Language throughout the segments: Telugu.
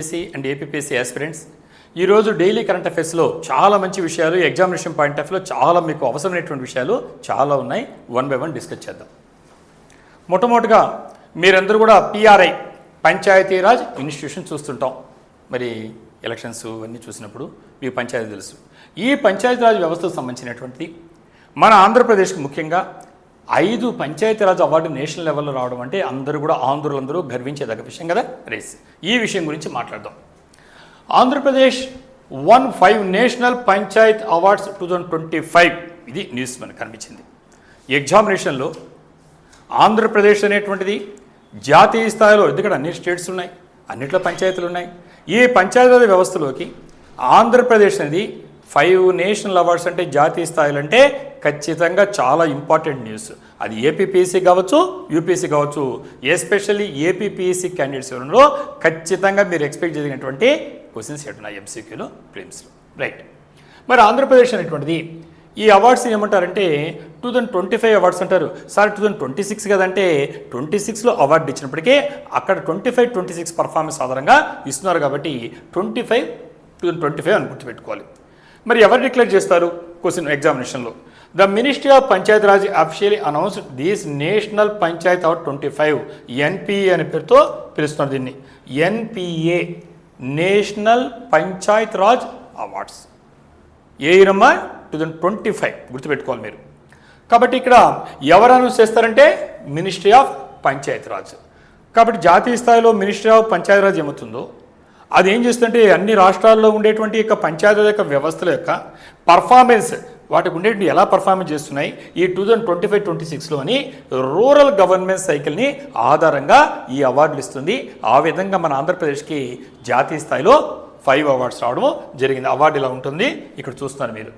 ఏపీఎస్సీ అండ్ ఏపీఎస్సీ ఆస్పిరెంట్స్ ఈరోజు డైలీ కరెంట్ అఫైర్స్లో చాలా మంచి విషయాలు ఎగ్జామినేషన్ పాయింట్ ఆఫ్ వ్యూలో చాలా మీకు అవసరమైనటువంటి విషయాలు చాలా ఉన్నాయి. వన్ బై వన్ డిస్కస్ చేద్దాం. మొట్టమొదటిగా మీరందరూ కూడా పిఆర్ఐ పంచాయతీరాజ్ ఇన్స్టిట్యూషన్ చూస్తుంటాం. మరి ఎలక్షన్స్ అన్నీ చూసినప్పుడు మీకు పంచాయతీ తెలుసు. ఈ పంచాయతీరాజ్ వ్యవస్థకు సంబంధించినటువంటిది మన ఆంధ్రప్రదేశ్కి ముఖ్యంగా 5 పంచాయతీరాజ్ అవార్డు నేషనల్ లెవెల్లో రావడం అంటే అందరూ కూడా ఆంధ్రులందరూ గర్వించేదగ్గ విషయం కదా. రేస్ ఈ విషయం గురించి మాట్లాడదాం. Andhra Pradesh one 5 national Panchayat awards 2025 ఇది న్యూస్ మనకు కనిపించింది. ఎగ్జామినేషన్లో ఆంధ్రప్రదేశ్ అనేటువంటిది జాతీయ స్థాయిలో, ఎందుకంటే అన్ని స్టేట్స్ ఉన్నాయి, అన్నిట్లో పంచాయతీలు ఉన్నాయి. ఈ పంచాయతీరాజ్ వ్యవస్థలోకి ఆంధ్రప్రదేశ్ అనేది 5 నేషనల్ అవార్డ్స్ అంటే జాతీయ స్థాయిలో అంటే ఖచ్చితంగా చాలా ఇంపార్టెంట్ న్యూస్. అది ఏపీపీఎస్సీ కావచ్చు, యూపీఎస్సీ కావచ్చు, ఎస్పెషల్లీ ఏపీపీఎస్సీ క్యాండిడేట్స్ ఎవరిలో ఖచ్చితంగా మీరు ఎక్స్పెక్ట్ చేసినటువంటి క్వశ్చన్స్ ఉన్నాయి ఎంసీక్యూలో, ప్రిలిమ్స్లో. రైట్. మరి ఆంధ్రప్రదేశ్ అనేటువంటిది ఈ అవార్డ్స్ ఏమంటారంటే 2025 అవార్డ్స్ అంటారు. సార్ 2026 కదంటే 26లో అవార్డు ఇచ్చినప్పటికీ అక్కడ 25-26 పర్ఫార్మెన్స్ ఆధారంగా ఇస్తున్నారు కాబట్టి 2025 అని గుర్తుపెట్టుకోవాలి. మరి ఎవరు డిక్లేర్ చేస్తారు క్వశ్చన్ ఎగ్జామినేషన్లో? The ministry of Panchayat Raj officially announced these national Panchayat award 25 NPA అనే పేరుతో పిలుస్తున్నారు దీన్ని. NPA national Panchayat Raj awards a ఇయరమ్మా 2025 గుర్తుపెట్టుకోవాలి మీరు. కాబట్టి ఇక్కడ ఎవరు అనౌన్స్ చేస్తారంటే మినిస్ట్రీ ఆఫ్ పంచాయత్ రాజ్. కాబట్టి జాతీయ స్థాయిలో మినిస్ట్రీ ఆఫ్ పంచాయత్ రాజ్ ఏమవుతుందో అది ఏం చేస్తుంటే అన్ని రాష్ట్రాల్లో ఉండేటువంటి యొక్క పంచాయతీ యొక్క వ్యవస్థల యొక్క పర్ఫార్మెన్స్ వాటికి ఉండేటువంటి ఎలా పర్ఫార్మెన్స్ చేస్తున్నాయి ఈ 2025-26లోని రూరల్ గవర్నమెంట్ సైకిల్ని ఆధారంగా ఈ అవార్డులు ఇస్తుంది. ఆ విధంగా మన ఆంధ్రప్రదేశ్కి జాతీయ స్థాయిలో 5 అవార్డ్స్ రావడం జరిగింది. అవార్డు ఇలా ఉంటుంది, ఇక్కడ చూస్తున్నారు మీరు.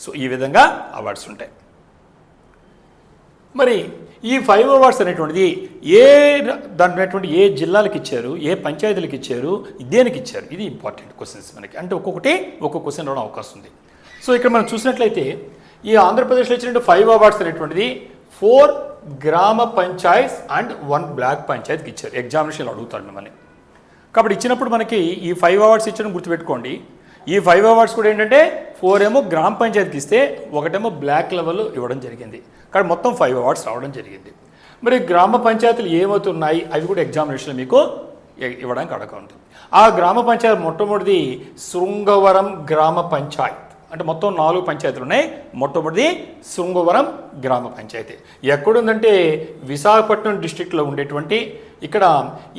సో ఈ విధంగా అవార్డ్స్ ఉంటాయి. మరి ఈ 5 అవార్డ్స్ అనేటువంటిది దాంట్లో ఏ జిల్లాలకు ఇచ్చారు, ఏ పంచాయతీలకు ఇచ్చారు, దేనికి ఇచ్చారు, ఇది ఇంపార్టెంట్ క్వశ్చన్స్ మనకి. అంటే ఒక్కొక్క క్వశ్చన్ రావడం అవకాశం ఉంది. సో ఇక్కడ మనం చూసినట్లయితే ఈ ఆంధ్రప్రదేశ్లో ఇచ్చినట్టు 5 అవార్డ్స్ అనేటువంటిది 4 గ్రామ పంచాయత్ అండ్ 1 బ్లాక్ పంచాయత్కి ఇచ్చారు. ఎగ్జామినేషన్లో అడుగుతారు మిమ్మల్ని. కాబట్టి ఇచ్చినప్పుడు మనకి ఈ 5 అవార్డ్స్ ఇచ్చడం గుర్తుపెట్టుకోండి. ఈ 5 అవార్డ్స్ కూడా ఏంటంటే 4 ఏమో గ్రామ పంచాయతీకి ఇస్తే 1 బ్లాక్ లెవెల్లో ఇవ్వడం జరిగింది. కాబట్టి మొత్తం 5 అవార్డ్స్ రావడం జరిగింది. మరి గ్రామ పంచాయతీలు ఏమవుతున్నాయి అవి కూడా ఎగ్జామినేషన్లో మీకు ఇవ్వడానికి అడగ ఉంటుంది. ఆ గ్రామ పంచాయతీ మొట్టమొదటిది శృంగవరం గ్రామ పంచాయత్. అంటే మొత్తం 4 పంచాయతీలు ఉన్నాయి. మొట్టమొదటిది శృంగవరం గ్రామ పంచాయతీ ఎక్కడుందంటే విశాఖపట్నం డిస్టిక్లో ఉండేటువంటి ఇక్కడ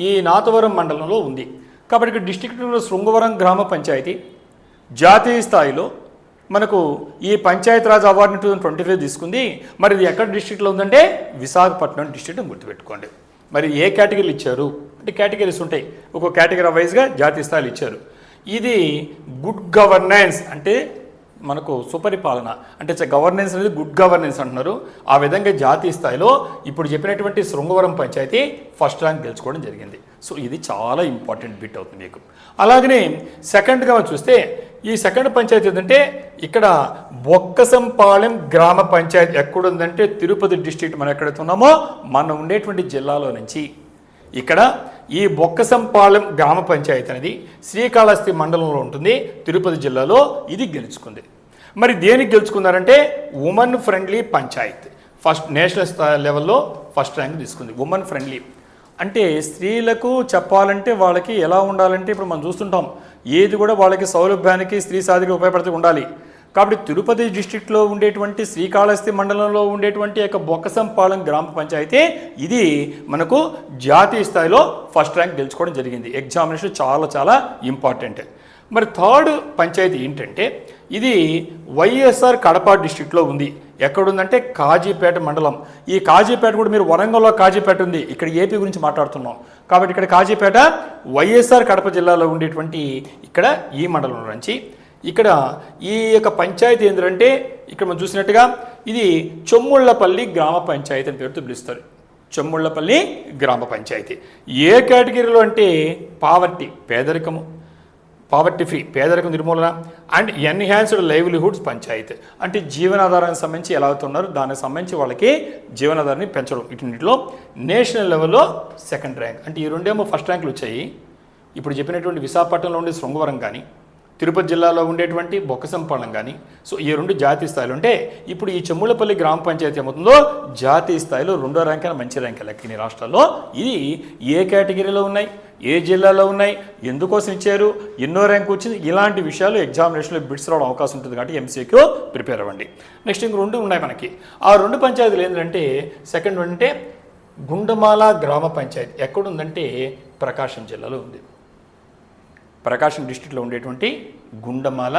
ఈ నాతవరం మండలంలో ఉంది. కాబట్టి ఇక్కడ డిస్టిక్లో శృంగవరం గ్రామ పంచాయతీ జాతీయ స్థాయిలో మనకు ఈ పంచాయతీరాజ్ అవార్డుని 2025 తీసుకుంది. మరి ఇది ఎక్కడ డిస్ట్రిక్ట్లో ఉందంటే విశాఖపట్నం డిస్ట్రిక్ట్ గుర్తుపెట్టుకోండి. మరి ఏ కేటగిరీలు ఇచ్చారు అంటే కేటగిరీస్ ఉంటాయి, ఒక్కో కేటగిరీ వైజ్గా జాతీయ స్థాయిలో ఇచ్చారు. ఇది గుడ్ గవర్నెన్స్ అంటే మనకు సుపరిపాలన అంటే గవర్నెన్స్ అనేది గుడ్ గవర్నెన్స్ అంటున్నారు. ఆ విధంగా జాతీయ స్థాయిలో ఇప్పుడు చెప్పినటువంటి శృంగవరం పంచాయతీ ఫస్ట్ ర్యాంక్ గెలుచుకోవడం జరిగింది. సో ఇది చాలా ఇంపార్టెంట్ బిట్ అవుతుంది మీకు. అలాగనే సెకండ్గా చూస్తే ఈ సెకండ్ పంచాయతీ ఏంటంటే ఇక్కడ బొక్కసంపాలెం గ్రామ పంచాయతీ ఎక్కడుందంటే తిరుపతి డిస్ట్రిక్ట్ మనం ఎక్కడైతే ఉన్నామో మనం ఉండేటువంటి జిల్లాలో నుంచి ఇక్కడ ఈ బొక్కసంపాలెం గ్రామ పంచాయతీ అనేది శ్రీకాళహస్తి మండలంలో ఉంటుంది, తిరుపతి జిల్లాలో. ఇది గెలుచుకుంది. మరి దేనికి గెలుచుకున్నారంటే women friendly panchayat first national లెవెల్లో ఫస్ట్ ర్యాంక్ తీసుకుంది. ఉమెన్ ఫ్రెండ్లీ అంటే స్త్రీలకు చెప్పాలంటే వాళ్ళకి ఎలా ఉండాలంటే ఇప్పుడు మనం చూస్తుంటాం ఏది కూడా వాళ్ళకి సౌలభ్యానికి స్త్రీ సాధిక ఉపయోగపడుతూ ఉండాలి. కాబట్టి తిరుపతి డిస్ట్రిక్ట్లో ఉండేటువంటి శ్రీకాళహస్తి మండలంలో ఉండేటువంటి యొక్క బొక్కసంపాలెం గ్రామ పంచాయతీ ఇది మనకు జాతీయ స్థాయిలో ఫస్ట్ ర్యాంక్ గెలుచుకోవడం జరిగింది. ఎగ్జామినేషన్ చాలా చాలా ఇంపార్టెంట్. మరి థర్డ్ పంచాయతీ ఏంటంటే ఇది వైఎస్ఆర్ కడప డిస్ట్రిక్ట్లో ఉంది. ఎక్కడుందంటే కాజీపేట మండలం. ఈ కాజీపేట కూడా మీరు వరంగల్లో కాజీపేట ఉంది, ఇక్కడ ఏపీ గురించి మాట్లాడుతున్నాం కాబట్టి ఇక్కడ కాజీపేట వైఎస్ఆర్ కడప జిల్లాలో ఉండేటువంటి ఇక్కడ ఈ మండలం నుంచి ఇక్కడ ఈ యొక్క పంచాయతీ ఏంటంటే ఇక్కడ మనం చూసినట్టుగా ఇది చెమ్ముళ్లపల్లి గ్రామ పంచాయతీ అని పేరుతో పిలుస్తారు. చెమ్ముళ్లపల్లి గ్రామ పంచాయతీ ఏ కేటగిరీలో అంటే పావర్టీ పేదరికము, పావర్టీ ఫ్రీ పేదరికం నిర్మూలన అండ్ ఎన్హాన్స్డ్ లైవ్లీహుడ్స్ పంచాయత్ అంటే జీవనాధారానికి సంబంధించి ఎలా అవుతున్నారు దానికి సంబంధించి వాళ్ళకి జీవనాధారాన్ని పెంచడం. వీటిలో నేషనల్ లెవెల్లో సెకండ్ ర్యాంక్ అంటే ఈ రెండేమో ఫస్ట్ ర్యాంకులు వచ్చాయి. ఇప్పుడు చెప్పినటువంటి విశాఖపట్నంలో ఉండే శృంగవరం కానీ, తిరుపతి జిల్లాలో ఉండేటువంటి బొక్కసంపాలెం కానీ, సో ఈ 2 జాతీయ స్థాయిలో ఉంటే ఇప్పుడు ఈ చెమ్ములపల్లి గ్రామ పంచాయతీ ఏమవుతుందో జాతీయ స్థాయిలో 2వ ర్యాంక్ అయిన మంచి ర్యాంక్ లెక్కని రాష్ట్రాల్లో. ఇది ఏ కేటగిరీలో ఉన్నాయి, ఏ జిల్లాలో ఉన్నాయి, ఎందుకోసం ఇచ్చారు, ఎన్నో ర్యాంక్ వచ్చింది, ఇలాంటి విషయాలు ఎగ్జామినేషన్లో బిట్స్ రావడం అవకాశం ఉంటుంది కాబట్టి ఎంసీక్యూ ప్రిపేర్ అవ్వండి. నెక్స్ట్ ఇంక 2 ఉన్నాయి మనకి. ఆ 2 పంచాయతీలు ఏంటంటే సెకండ్ అంటే గుండమాల గ్రామ పంచాయతీ ఎక్కడుందంటే ప్రకాశం జిల్లాలో ఉంది. ప్రకాశం డిస్ట్రిక్ట్లో ఉండేటువంటి గుండమాల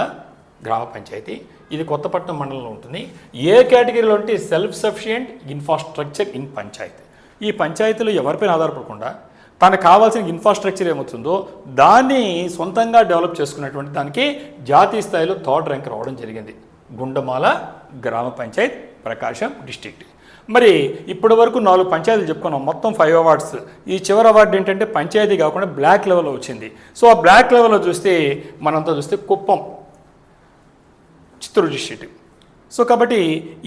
గ్రామ పంచాయతీ ఇది కొత్తపట్నం మండలంలో ఉంటుంది. ఏ కేటగిరీలో అంటే self sufficient infrastructure in panchayat. ఈ పంచాయతీలో ఎవరిపైన ఆధారపడకుండా తనకు కావాల్సిన ఇన్ఫ్రాస్ట్రక్చర్ ఏమవుతుందో దాన్ని సొంతంగా డెవలప్ చేసుకున్నటువంటి దానికి జాతీయ స్థాయిలో 3rd ర్యాంక్ రావడం జరిగింది. గుండమాల గ్రామ పంచాయత్ ప్రకాశం డిస్ట్రిక్ట్. మరి ఇప్పటి వరకు 4 పంచాయతీలు చెప్పుకున్నాం, మొత్తం 5 అవార్డ్స్. ఈ చివరి అవార్డు ఏంటంటే పంచాయతీ కాకుండా బ్లాక్ లెవెల్లో వచ్చింది. సో ఆ బ్లాక్ లెవెల్లో చూస్తే మనంతా చూస్తే కుప్పం, చిత్తూరు డిస్ట్రిక్ట్. సో కాబట్టి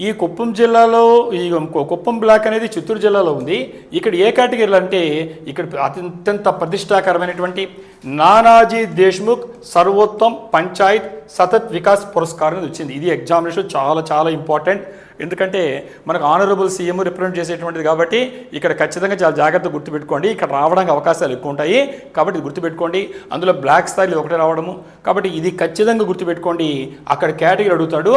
ఈ కుప్పం జిల్లాలో ఈ కుప్పం బ్లాక్ అనేది చిత్తూరు జిల్లాలో ఉంది. ఇక్కడ ఏ కేటగిరీలు అంటే ఇక్కడ అత్యంత ప్రతిష్టాకరమైనటువంటి నానాజీ దేశ్ముఖ్ సర్వోత్తమ్ పంచాయత్ సతత్ వికాస్ పురస్కారం అనేది వచ్చింది. ఇది ఎగ్జామినేషన్ చాలా చాలా ఇంపార్టెంట్. ఎందుకంటే మనకు ఆనరబుల్ సీఎం రిప్రజెంట్ చేసేటువంటిది కాబట్టి ఇక్కడ ఖచ్చితంగా చాలా జాగ్రత్తగా గుర్తుపెట్టుకోండి. ఇక్కడ రావడానికి అవకాశాలు ఎక్కువ ఉంటాయి కాబట్టి ఇది గుర్తుపెట్టుకోండి. అందులో బ్లాక్ స్థాయిలో ఒకటే రావడము కాబట్టి ఇది ఖచ్చితంగా గుర్తుపెట్టుకోండి. అక్కడ కేటగిరీ అడుగుతాడు,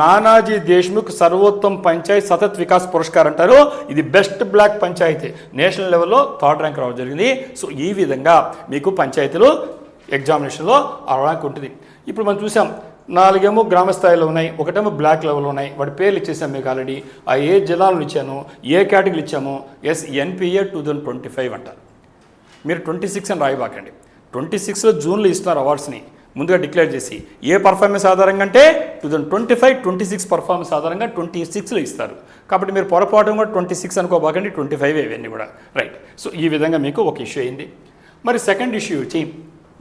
నానాజీ దేశ్ముఖ్ సర్వోత్తమ్ పంచాయత్ సతత్ వికాస్ పురస్కార్ అంటారు. ఇది బెస్ట్ బ్లాక్ పంచాయతీ నేషనల్ లెవెల్లో 3rd ర్యాంక్ రావడం జరిగింది. సో ఈ విధంగా మీకు పంచాయతీలు ఎగ్జామినేషన్లో ఆ ర్యాంక్ ఉంటుంది. ఇప్పుడు మనం చూసాం 4 ఏమో గ్రామ స్థాయిలో ఉన్నాయి, ఒకటేమో బ్లాక్ లెవెల్లో ఉన్నాయి. వాటి పేర్లు ఇచ్చేసాం మీకు ఆల్రెడీ. ఆ ఏ జిల్లాలను ఇచ్చాను, ఏ కేటగిరీలు ఇచ్చామో ఎన్పిఏ 2025 అంటారు. మీరు 26 అని రాయబాకండి. 26లో జూన్లో ఇస్తున్నారు అవార్డ్స్ని ముందుగా డిక్లేర్ చేసి. ఏ పర్ఫార్మెన్స్ ఆధారంగా అంటే 2025-26 పర్ఫార్మెన్స్ ఆధారంగా 26లో ఇస్తారు. కాబట్టి మీరు పొరపాటు కూడా 26 అనుకోబాకండి, 25 ఇవన్నీ కూడా రైట్. సో ఈ విధంగా మీకు ఒక ఇష్యూ అయింది. మరి సెకండ్ ఇష్యూ వచ్చి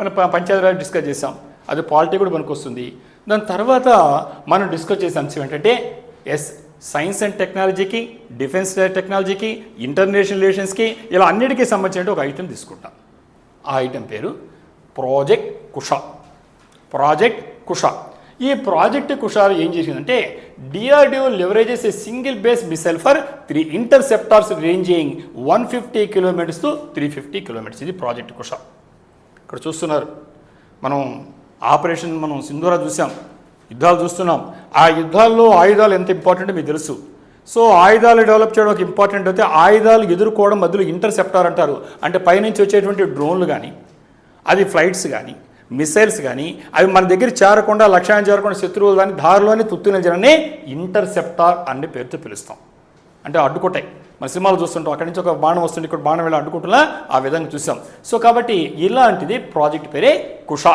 మన పంచాయతీరాజ్ డిస్కస్ చేసాం, అది పాలిటీ కూడా మనకు వస్తుంది. దాని తర్వాత మనం డిస్కస్ చేసే అంశం ఏంటంటే సైన్స్ అండ్ టెక్నాలజీకి, డిఫెన్స్ టెక్నాలజీకి, ఇంటర్నేషనల్ రిలేషన్స్కి ఇలా అన్నిటికీ సంబంధించిన ఒక ఐటెం తీసుకుంటాం. ఆ ఐటెం పేరు ప్రాజెక్ట్ కుష. ప్రాజెక్ట్ కుష. ఈ ప్రాజెక్ట్ కుషాలు ఏం చేసిందంటే DRDO leverages a single base missile for 3 interceptors ranging 150 kilometres to 350 kilometres. ఇది ప్రాజెక్ట్ కుష. ఇక్కడ చూస్తున్నారు మనం ఆపరేషన్, మనం సింధూరా చూసాం, యుద్ధాలు చూస్తున్నాం. ఆ యుద్ధాల్లో ఆయుధాలు ఎంత ఇంపార్టెంట్ మీకు తెలుసు. సో ఆయుధాలు డెవలప్ చేయడం ఒక ఇంపార్టెంట్ అయితే ఆయుధాలు ఎదుర్కోవడం మధ్యలో ఇంటర్సెప్టార్ అంటారు. అంటే పైనుంచి వచ్చేటువంటి డ్రోన్లు కానీ, అది ఫ్లైట్స్ కానీ, మిసైల్స్ కానీ అవి మన దగ్గర చేరకుండా, లక్ష్యాన్ని చేరకుండా శత్రువులు కానీ దారిలోనే తుత్తునించడాన్ని ఇంటర్సెప్టార్ అనే పేరుతో పిలుస్తాం. అంటే అడ్డుకొట్టాయి. మన సినిమాలు చూస్తుంటాం, అక్కడి నుంచి ఒక బాణం వస్తుంది, ఇక్కడ బాణం వెళ్ళి అడ్డుకుంటున్నా ఆ విధంగా చూసాం. సో కాబట్టి ఇలాంటిది ప్రాజెక్ట్ పేరే కుష.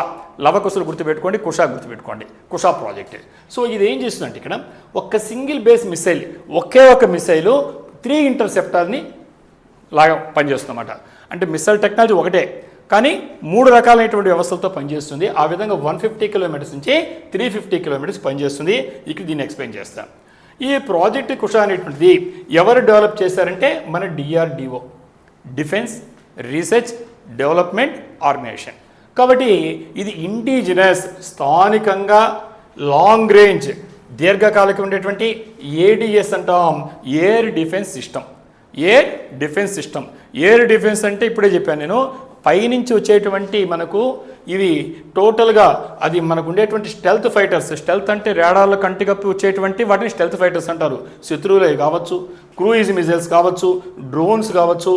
లవకుశలు గుర్తుపెట్టుకోండి, కుష గుర్తుపెట్టుకోండి, కుష ప్రాజెక్ట్. సో ఇది ఏం చేస్తుందంటే ఇక్కడ ఒక సింగిల్ బేస్ మిసైల్, ఒకే ఒక మిసైలు 3 ఇంటర్సెప్టార్ని లాగా పనిచేస్తుందన్నమాట. అంటే మిసైల్ టెక్నాలజీ ఒకటే కానీ 3 రకాలైనటువంటి వ్యవస్థలతో పనిచేస్తుంది. ఆ విధంగా 150 కిలోమీటర్స్ నుంచి 350 కిలోమీటర్స్ పనిచేస్తుంది. ఇక్కడ దీన్ని ఎక్స్ప్లెయిన్ చేస్తాం. ఈ ప్రాజెక్ట్ కుష అనేటువంటిది ఎవరు డెవలప్ చేశారంటే మన DRDO, defence research development organisation. కాబట్టి ఇది ఇండిజినస్, స్థానికంగా లాంగ్ రేంజ్ దీర్ఘకాలిక ఉండేటువంటి ఏడిఎస్ అంటాం, air defence system. Air defence system. Air defence అంటే ఇప్పుడే చెప్పాను నేను, పైనుంచి వచ్చేటువంటి మనకు ఇవి టోటల్గా అది మనకు ఉండేటువంటి స్టెల్త్ ఫైటర్స్. స్టెల్త్ అంటే రేడార్ల కంటి కప్పి వచ్చేటువంటి వాటిని స్టెల్త్ ఫైటర్స్ అంటారు. శత్రువులే కావచ్చు, క్రూయిజ్ మిజైల్స్ కావచ్చు, డ్రోన్స్ కావచ్చు,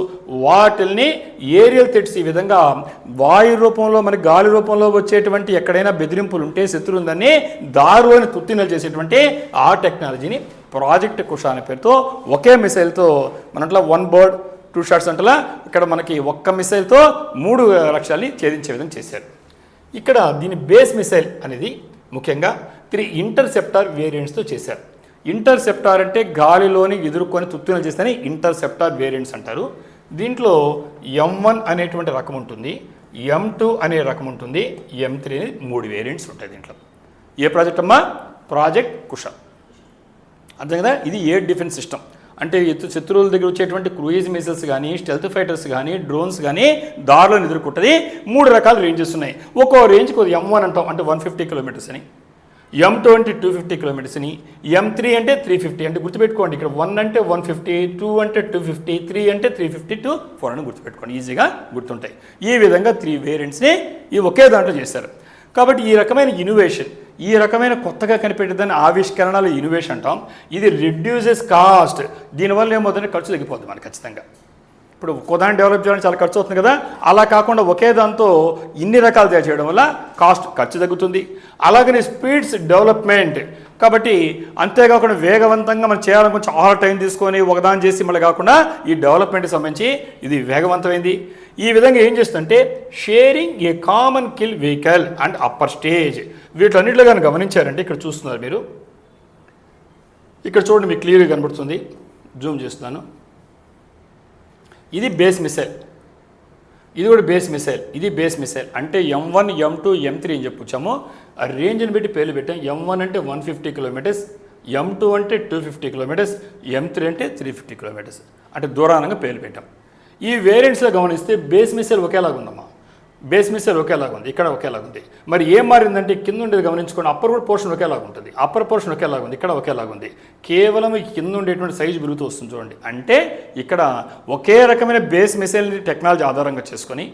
వాటిల్ని ఏరియల్ థ్రెట్స్ ఈ విధంగా వాయు రూపంలో మనకి గాలి రూపంలో వచ్చేటువంటి ఎక్కడైనా బెదిరింపులు ఉంటే శత్రువుందని దారిలోని తుత్తినలు చేసేటువంటి ఆ టెక్నాలజీని ప్రాజెక్ట్ కుష అనే పేరుతో ఒకే మిసైల్తో మనట్లా 1 బర్డ్ 2 షాట్స్ అంటలా ఇక్కడ మనకి ఒక్క మిసైల్తో 3 లక్ష్యాల్ని ఛేదించే విధంగా చేశారు. ఇక్కడ దీని బేస్ మిసైల్ అనేది ముఖ్యంగా 3 ఇంటర్సెప్టార్ వేరియంట్స్తో చేశారు. ఇంటర్సెప్టార్ అంటే గాలిలోని ఎదుర్కొని తుత్తునలు చేస్తేనే ఇంటర్సెప్టార్ వేరియంట్స్ అంటారు. దీంట్లో M1 అనేటువంటి రకం ఉంటుంది, M2 అనే రకం ఉంటుంది, M3 అనేది 3 వేరియంట్స్ ఉంటాయి దీంట్లో. ఏ ప్రాజెక్ట్ అమ్మా? ప్రాజెక్ట్ కుష. అర్థం కదా? ఇది ఎయిర్ డిఫెన్స్ సిస్టమ్ అంటే శత్రువుల దగ్గర వచ్చేటువంటి క్రూయిజ్ మిసైల్స్ కానీ, స్టెల్త్ ఫైటర్స్ కానీ, డ్రోన్స్ కానీ దారిలో ఎదుర్కొంటుంది. 3 రకాల రేంజెస్ ఉన్నాయి. ఒక్కో రేంజ్కి M1 అంటాం, అంటే 150 కిలోమీటర్స్ అని, M2 అంటే 250 కిలోమీటర్స్ అని, M3 అంటే 350. అంటే గుర్తుపెట్టుకోండి, ఇక్కడ 1 అంటే 150, 2 అంటే 250, 3 అంటే 350 to 4 అని గుర్తుపెట్టుకోండి, ఈజీగా గుర్తుంటాయి. ఈ విధంగా 3 వేరియంట్స్ని ఈ ఒకే దాంట్లో చేశారు. కాబట్టి ఈ రకమైన ఇన్నోవేషన్, ఈ రకమైన కొత్తగా కనిపెట్టేదాన్ని ఆవిష్కరణలు ఇన్నోవేషన్ అంటాం. ఇది రిడ్యూసెస్ కాస్ట్. దీనివల్ల ఏమవుతుందంటే ఖర్చు తగ్గిపోతుంది మనకి ఖచ్చితంగా. ఇప్పుడు ఒక్కోదాన్ని డెవలప్ చేయడానికి చాలా ఖర్చు అవుతుంది కదా, అలా కాకుండా ఒకే దాంతో ఇన్ని రకాలు తయారు చేయడం వల్ల ఖర్చు తగ్గుతుంది. అలాగనే స్పీడ్స్ డెవలప్మెంట్. కాబట్టి అంతేకాకుండా వేగవంతంగా మనం చేయాలని చాలా టైం తీసుకొని ఒకదాని చేసి మళ్ళీ కాకుండా ఈ డెవలప్మెంట్కి సంబంధించి ఇది వేగవంతమైంది. ఈ విధంగా ఏం చేస్తుందంటే sharing a common kill vehicle and upper stage. వీటన్నిటిలో కానీ గమనించారంటే ఇక్కడ చూస్తున్నారు మీరు, ఇక్కడ చూడండి మీకు క్లియర్గా కనబడుతుంది, జూమ్ చేస్తున్నాను. ఇది బేస్ మిసైల్, ఇది కూడా బేస్ మిసైల్, ఇది బేస్ మిసైల్. అంటే M1, M2, M3 అని చెప్పొచ్చాము. ఆ రేంజ్ని బట్టి పేర్లు పెట్టాం. M1 అంటే 150 కిలోమీటర్స్, M2 అంటే 250 కిలోమీటర్స్, M3 అంటే 350 కిలోమీటర్స్. అంటే దూరానంగా పేర్లు పెట్టాం. ఈ వేరియంట్స్లో గమనిస్తే బేస్ మిసైల్ ఒకేలాగా ఉందమ్మా, బేస్ మిసైల్ ఒకేలాగా ఉంది, ఇక్కడ ఒకేలాగా ఉంది. మరి ఏం మారిందంటే కింద ఉండేది గమనించుకోండి, అప్పర్ పోర్షన్ ఒకేలాగా ఉంటుంది, అప్పర్ పోర్షన్ ఒకేలాగా ఉంది, ఇక్కడ ఒకేలాగా ఉంది. కేవలం కింద ఉండేటువంటి సైజు పెరుగుతూ వస్తుంది చూడండి. అంటే ఇక్కడ ఒకే రకమైన బేస్ మిసైల్ టెక్నాలజీ ఆధారంగా చేసుకొని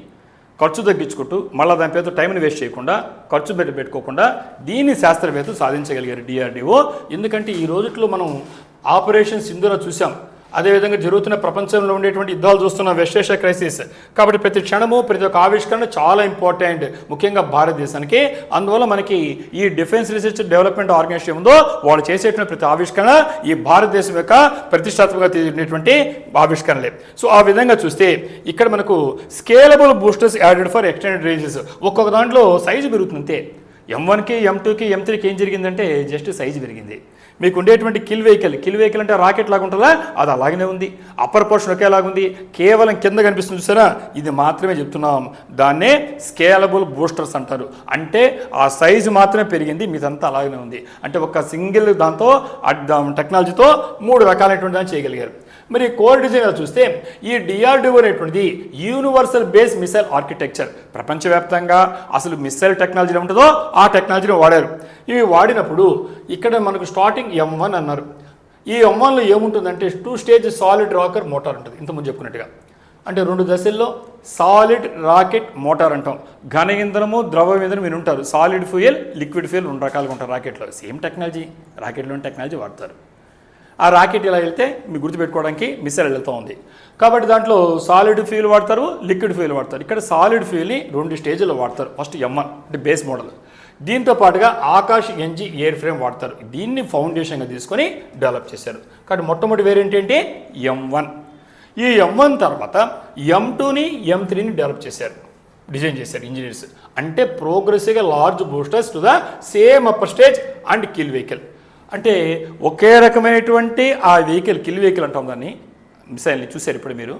ఖర్చు తగ్గించుకుంటూ మళ్ళీ దాని పేరుతో టైంని వేస్ట్ చేయకుండా, ఖర్చు పెట్టుకోకుండా దీన్ని శాస్త్రవేత్తలు సాధించగలిగారు DRDO. ఎందుకంటే ఈ రోజుట్లో మనం ఆపరేషన్ సింధూర చూసాం, అదేవిధంగా జరుగుతున్న ప్రపంచంలో ఉండేటువంటి యుద్ధాలు చూస్తున్న వెస్ట్ ఏషియా క్రైసిస్. కాబట్టి ప్రతి క్షణము ప్రతి ఒక్క ఆవిష్కరణ చాలా ఇంపార్టెంట్, ముఖ్యంగా భారతదేశానికి. అందువల్ల మనకి ఈ డిఫెన్స్ రీసెర్చ్ డెవలప్మెంట్ ఆర్గనైజేషన్ ఉందో వాళ్ళు చేసేటువంటి ప్రతి ఆవిష్కరణ ఈ భారతదేశం యొక్క ప్రతిష్టాత్మకంగా తీరినటువంటి ఆవిష్కరణలే. సో ఆ విధంగా చూస్తే ఇక్కడ మనకు scalable boosters added for extended ranges. ఒక్కొక్క దాంట్లో సైజు పెరుగుతుంది. M1కి, M2కి, M3కి ఏం జరిగిందంటే జస్ట్ సైజు పెరిగింది. మీకు ఉండేటువంటి కిల్ వెహికల్ అంటే రాకెట్ లాగా ఉంటుందా, అది అలాగనే ఉంది. అప్పర్ పోర్షన్ ఒకేలాగా ఉంది, కేవలం కింద కనిపిస్తుంది చూసారా, ఇది మాత్రమే చెప్తున్నాం. దాన్నే స్కేలబుల్ బూస్టర్స్ అంటారు. అంటే ఆ సైజు మాత్రమే పెరిగింది, మీదంతా అలాగనే ఉంది. అంటే ఒక సింగిల్ దాంతో టెక్నాలజీతో 3 రకాలైనటువంటి దాన్ని చేయగలిగారు. మరి కోర్ డిజైన్ చూస్తే ఈ DRDO అనేటువంటిది యూనివర్సల్ బేస్ మిసైల్ ఆర్కిటెక్చర్. ప్రపంచవ్యాప్తంగా అసలు మిసైల్ టెక్నాలజీ ఉంటుందో ఆ టెక్నాలజీని వాడారు. ఇవి వాడినప్పుడు ఇక్కడ మనకు స్టార్టింగ్ M1 అన్నారు. ఈ M1లో ఏముంటుందంటే 2 స్టేజ్ సాలిడ్ రాకెట్ మోటార్ ఉంటుంది, ఇంతకుముందు చెప్పుకున్నట్టుగా. అంటే 2 దశల్లో సాలిడ్ రాకెట్ మోటార్ అంటాం. ఘన ఇంధనము, ద్రవ ఇంధనం మీరు ఉంటారు. సాలిడ్ ఫ్యూయల్, లిక్విడ్ ఫ్యూయల్ 2 రకాలుగా ఉంటారు రాకెట్లో. సేమ్ టెక్నాలజీ, రాకెట్లోని టెక్నాలజీ వాడతారు. ఆ రాకెట్ ఇలా వెళ్తే మీకు గుర్తుపెట్టుకోవడానికి మిసైల్ వెళ్తూ ఉంది. కాబట్టి దాంట్లో సాలిడ్ ఫ్యూయల్ వాడతారు, లిక్విడ్ ఫ్యూయల్ వాడతారు. ఇక్కడ సాలిడ్ ఫ్యూయల్ని 2 స్టేజ్లో వాడతారు. ఫస్ట్ M1 అంటే బేస్ మోడల్. దీంతో పాటుగా ఆకాష్ NG ఎయిర్ ఫ్రేమ్ వాడతారు. దీన్ని ఫౌండేషన్గా తీసుకొని డెవలప్ చేశారు. కాబట్టి మొట్టమొదటి వేరియంట్ ఏంటి M1. ఈ M1 తర్వాత M2ని, M3ని డెవలప్ చేశారు, డిజైన్ చేశారు ఇంజనీర్స్. అంటే ప్రోగ్రెసివ్గా large boosters to the same upper stage and kill vehicle. అంటే ఒకే రకమైనటువంటి ఆ వెహికల్, కిల్ వెహికల్ అంటాం దాన్ని, మిసైల్ని చూశారు ఇప్పుడు మీరు.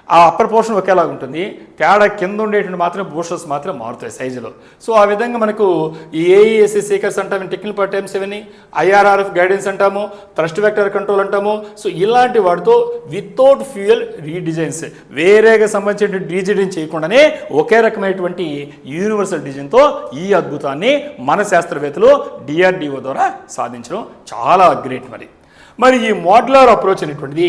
ఆ అప్పర్ పోర్షన్ ఒకేలాగా ఉంటుంది, తేడా కింద ఉండేటువంటి మాత్రం బూస్టర్స్ మాత్రం మారుతాయి సైజులో. సో ఆ విధంగా మనకు ఈ AESA సీకర్స్ అంటాము, టెక్నికల్ టైమ్స్ ఇవన్నీ, IRRF గైడెన్స్ అంటాము, థ్రస్ట్ వెక్టర్ కంట్రోల్ అంటాము. సో ఇలాంటి వాటితో వితౌట్ ఫ్యూయల్ రీడిజైన్స్, వేరేగా సంబంధించిన డిజైన్ చేయకుండానే ఒకే రకమైనటువంటి యూనివర్సల్ డిజైన్తో ఈ అద్భుతాన్ని మన శాస్త్రవేత్తలు DRDO ద్వారా సాధించడం చాలా గ్రేట్. మరి ఈ మోడ్యులర్ అప్రోచ్ అనేటువంటిది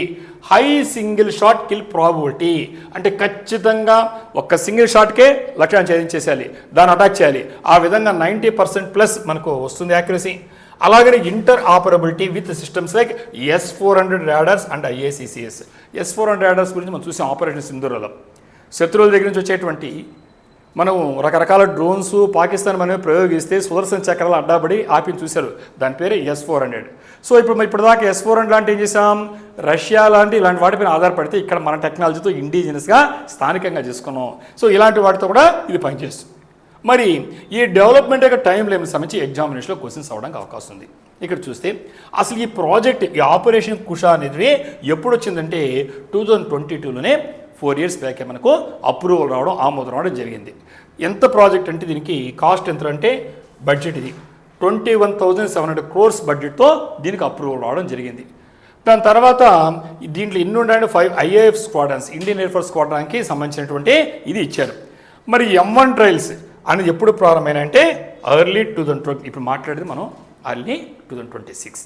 high single shot kill probability. అంటే ఖచ్చితంగా ఒక్క సింగిల్ షాట్కే లక్ష్యాన్ని ఛేదించేసేయాలి, దాన్ని అటాక్ చేయాలి. ఆ విధంగా 90% మనకు వస్తుంది యాక్యురసీ. అలాగనే inter operability with systems like S-400 radars and IACCS. S-400 radars గురించి మనం చూసాం ఆపరేషన్ సింధూరలో. శత్రువుల దగ్గర నుంచి వచ్చేటువంటి మనం రకరకాల డ్రోన్స్ పాకిస్తాన్ మనమే ప్రయోగిస్తే సుదర్శన్ చక్రాలు అడ్డాబడి ఆపిని చూశారు, దాని పేరే S-400. సో ఇప్పుడు దాకా S-400 లాంటి ఏం చేసాం, రష్యా లాంటి ఇలాంటి వాటిపైన ఆధారపడితే ఇక్కడ మన టెక్నాలజీతో ఇండిజినస్గా స్థానికంగా చేసుకున్నాం. సో ఇలాంటి వాటితో కూడా ఇది పనిచేస్తుంది. మరి ఈ డెవలప్మెంట్ యొక్క టైం లైన్ సంబంధించి ఎగ్జామినేషన్లో క్వశ్చన్స్ అవ్వడానికి అవకాశం ఉంది. ఇక్కడ చూస్తే అసలు ఈ ప్రాజెక్ట్, ఈ ఆపరేషన్ కుష అనేది ఎప్పుడు వచ్చిందంటే 2022లోనే 4 years బ్యాకే మనకు అప్రూవల్ రావడం, ఆమోదం రావడం జరిగింది. ఎంత ప్రాజెక్ట్ అంటే దీనికి కాస్ట్ ఎంత అంటే బడ్జెట్ ఇది 21,700 crores బడ్జెట్తో దీనికి అప్రూవల్ రావడం జరిగింది. దాని తర్వాత దీంట్లో ఎన్ని ఉండాలంటే 5 IAF squadrons, Indian air force స్క్వాడ్రాన్కి సంబంధించినటువంటి ఇది ఇచ్చారు. మరి M1 ట్రయల్స్ అనేది ఎప్పుడు ప్రారంభమైనాయంటే ఎర్లీ 2020. ఇప్పుడు మాట్లాడేది మనం ఎర్లీ 2026.